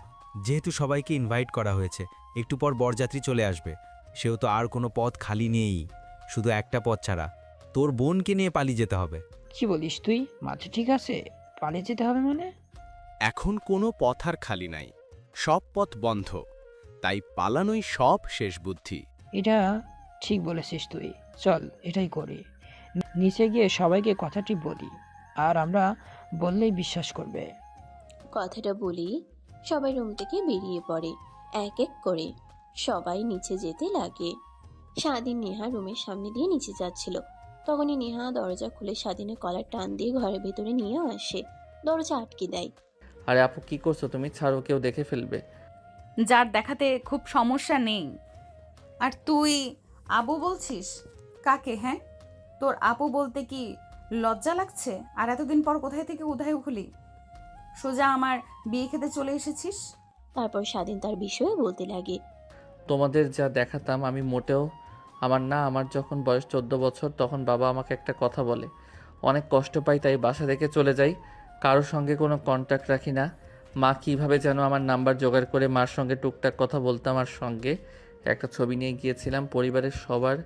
যেহেতু সবাইকে ইনভাইট করা হয়েছে, একটু পর বরযাত্রী চলে আসবে। সেও তো আর কোনো পথ খালি নেই, শুধু একটা পথ ছাড়া, তোর বোনকে নিয়ে পালিয়ে যেতে হবে। কি বলিস তুই? মাথা ঠিক আছে? পালিয়ে যেতে হবে মানে? এখন কোনো পথ আর খালি নাই, সব পথ বন্ধ, তাই পালানোই সব শেষ বুদ্ধি। এটা ঠিক বলেছিস তুই, চল এটাই করি। নিচে গিয়ে সবাইকে কথাটি বলি, আর আমরা বললেই বিশ্বাস করবে। কথাটা বলি সবাই রুম থেকে বেরিয়ে পড়ে। এক এক করে সবাই নিচে যেতে লাগে। স্বাধীন নেহা রুমের সামনে দিয়ে নিচে যাচ্ছিল। তখনই নেহা দরজা খুলে স্বাধীনের কলার টান দিয়ে ঘরের ভেতরে নিয়ে আসে। দরজা আটকে দেয়। আরে আপু কি করছো তুমি? ছাড়ো, কেউ দেখে ফেলবে। যার দেখাতে খুব সমস্যা নেই। আর তুই আবু বলছিস কাকে? হ্যাঁ, তোর আপু বলতে কি লজ্জা লাগছে? আর এতদিন পর কোথায় থেকে উধায় হলি? সোজা আমার বিয়ে খেতে চলে এসেছিস। তারপর স্বাধীন তার বিষয়ে বলতে লাগে। তোমাদের যা দেখাতাম আমি মোটেও আমার না। আমার যখন বয়স 14 বছর তখন বাবা আমাকে একটা কথা বলে, অনেক কষ্ট পাই, তাই বাসা থেকে চলে যাই, কারোর সঙ্গে কোনো কন্ট্যাক্ট রাখি না। মা কীভাবে যেন আমার নাম্বার জোগাড় করে মার সঙ্গে টুকটাক কথা বলতাম, আর সঙ্গে একটা ছবি নিয়ে গিয়েছিলাম, পরিবারের সবার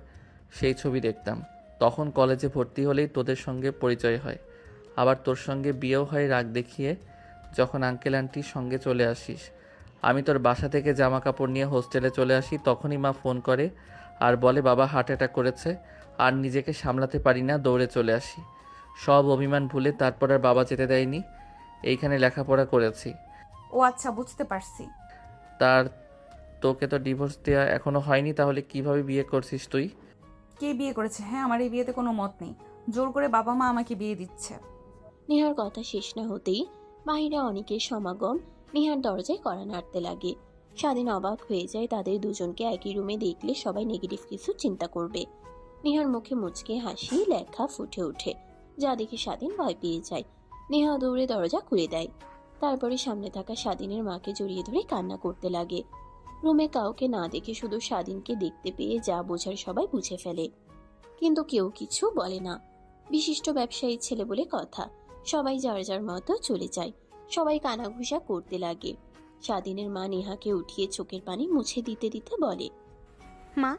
সেই ছবি দেখতাম। তখন কলেজে ভর্তি হলেই তোদের সঙ্গে পরিচয় হয়, আবার তোর সঙ্গে বিয়েও হয় রাগ দেখিয়ে, যখন আঙ্কেল আন্টির সঙ্গে চলে আসিস। আমি তোর বাসা থেকে জামা কাপড় নিয়ে হোস্টেলে চলে আসি, তখনই মা ফোন করে আর বলে বাবা হার্ট অ্যাটাক করেছে, আর নিজেকে সামলাতে পারি না, দৌড়ে চলে আসি। সব অভিমান ভুলে তারপর আর বাবা যেতে দেয়নি, এইখানে লেখাপড়া করেছি। ও আচ্ছা, বুঝতে পারছি। তার তোকে তো ডিভোর্স দেওয়া এখনো হয়নি, তাহলে কিভাবে বিয়ে করছিস তুই? কে বিয়ে করেছে? হ্যাঁ, আমার এই বিয়েতে কোনো মত নেই। জোর করে বাবা মা আমাকে বিয়ে দিচ্ছে। নেহার কথা শেষ না হতেই বাহিরে অনেকের সমাগম। নেহার দরজায় কড়া নাড়তে লাগে। স্বাধীন অবাক হয়ে যায়, তাদের দুজনকে একই রুমে দেখলে সবাই নেগেটিভ কিছু চিন্তা করবে। নেহার মুখে মুচকে হাসি লেখা ফুটে ওঠে, যা দেখে স্বাধীন ভয় পেয়ে যায়। নেহা দৌড়ে দরজা খুলে দেয়। তারপরে সামনে থাকা স্বাধীনের মাকে জড়িয়ে ধরে কান্না করতে লাগে। রুমে কাউকে না দেখে শুধু স্বাধীনকে দেখতে পেয়ে যা বোঝার সবাই বুঝে ফেলে, কিন্তু কেউ কিছু বলে না। বিশিষ্ট ব্যবসায়ী ছেলে বলে কথা। সবাই যার যার মতো চলে যায়। সবাই কানাঘুষা করতে লাগে। স্বাধীনের মা নেহাকে উঠিয়ে চোখের পানি মুছে দিতে দিতে বলে, মা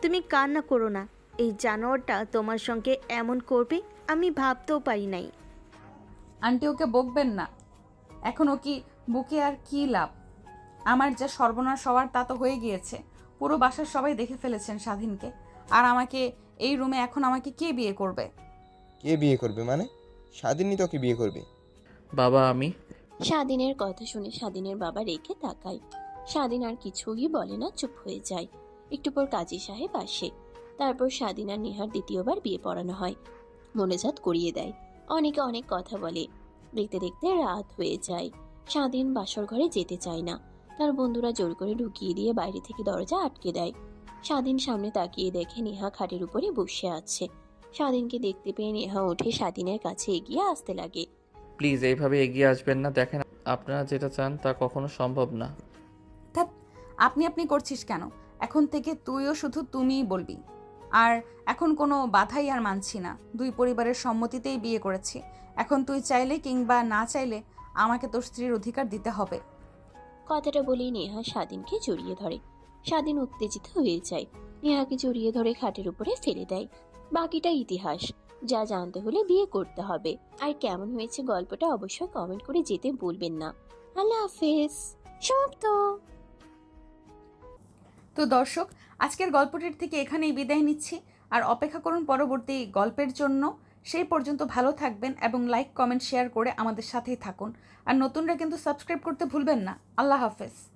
তুমি কান্না করো না, এই জানোয়ারটা তোমার সঙ্গে এমন করবে আমি ভাবতেও পারি নাই। আন্টি ওকে বকবেন না, এখন ও কি বুকে আর কি লাভ? আমার যা সর্বনাশ হওয়ার তা তো হয়ে গিয়েছে। পুরো বাসার সবাই দেখে ফেলেছেন স্বাধীনকে, আর আমাকে এই রুমে এখন আমাকে কে বিয়ে করবে? কে বিয়ে করবে মানে? স্বাধীনই তোকে বিয়ে করবে। বাবা আমি স্বাধীনের কথা শুনে স্বাধীনের বাবা রেখে তাকায়। স্বাধীন আর কিছুই বলে না, চুপ হয়ে যায়। একটু পর কাজী সাহেব আসে। তারপর স্বাধীন আর নেহার দ্বিতীয়বার বিয়ে পড়ানো হয়, মনোজাত করিয়ে দেয়। অনেকে অনেক কথা বলে। দেখতে দেখতে রাত হয়ে যায়। স্বাধীন বাসর ঘরে যেতে চায় না। তার বন্ধুরা জোর করে ঢুকিয়ে দিয়ে বাইরে থেকে দরজা আটকে দেয়। স্বাধীন সামনে তাকিয়ে দেখে নেহা খাটের উপরে বসে আছে। স্বাধীনকে দেখতে পেয়ে নেহা উঠে স্বাধীনের কাছে এগিয়ে আসতে লাগে। প্লিজ এইভাবে এগিয়ে আসবেন না, দেখেন আপনারা যেটা চান তা কখনো সম্ভব না। ধ্যাৎ, আপনি করছিস কেন? এখন থেকে তুইও শুধু তুমিই বলবি। আর এখন কোনো বাধাই আর মানছি না। দুই পরিবারের সম্মতিতেই বিয়ে করেছি। এখন তুই চাইলে কিংবা না চাইলে আমাকে তোর স্ত্রীর অধিকার দিতে হবে। কথাটা বলেই নেহা স্বাধীনকে জড়িয়ে ধরে। স্বাধীন উত্তেজিত হয়ে যায়। নেহাকে জড়িয়ে ধরে খাটের উপরে ফেলে দেয়। বাকিটা ইতিহাস। যা জানতে হলে বিয়ে করতে হবে। আর কেমন হয়েছে গল্পটা অবশ্যই কমেন্ট করে যেতে ভুলবেন না। আল্লাহ হাফেজ। সমাপ্ত। তো দর্শক, আজকের গল্পটির থেকে এখানেই বিদায় নিচ্ছি। আর অপেক্ষা করুন পরবর্তী গল্পের জন্য। সেই পর্যন্ত ভালো থাকবেন এবং লাইক, কমেন্ট, শেয়ার করে আমাদের সাথেই থাকুন। আর নতুনরা কিন্তু সাবস্ক্রাইব করতে ভুলবেন না। আল্লাহ হাফেজ।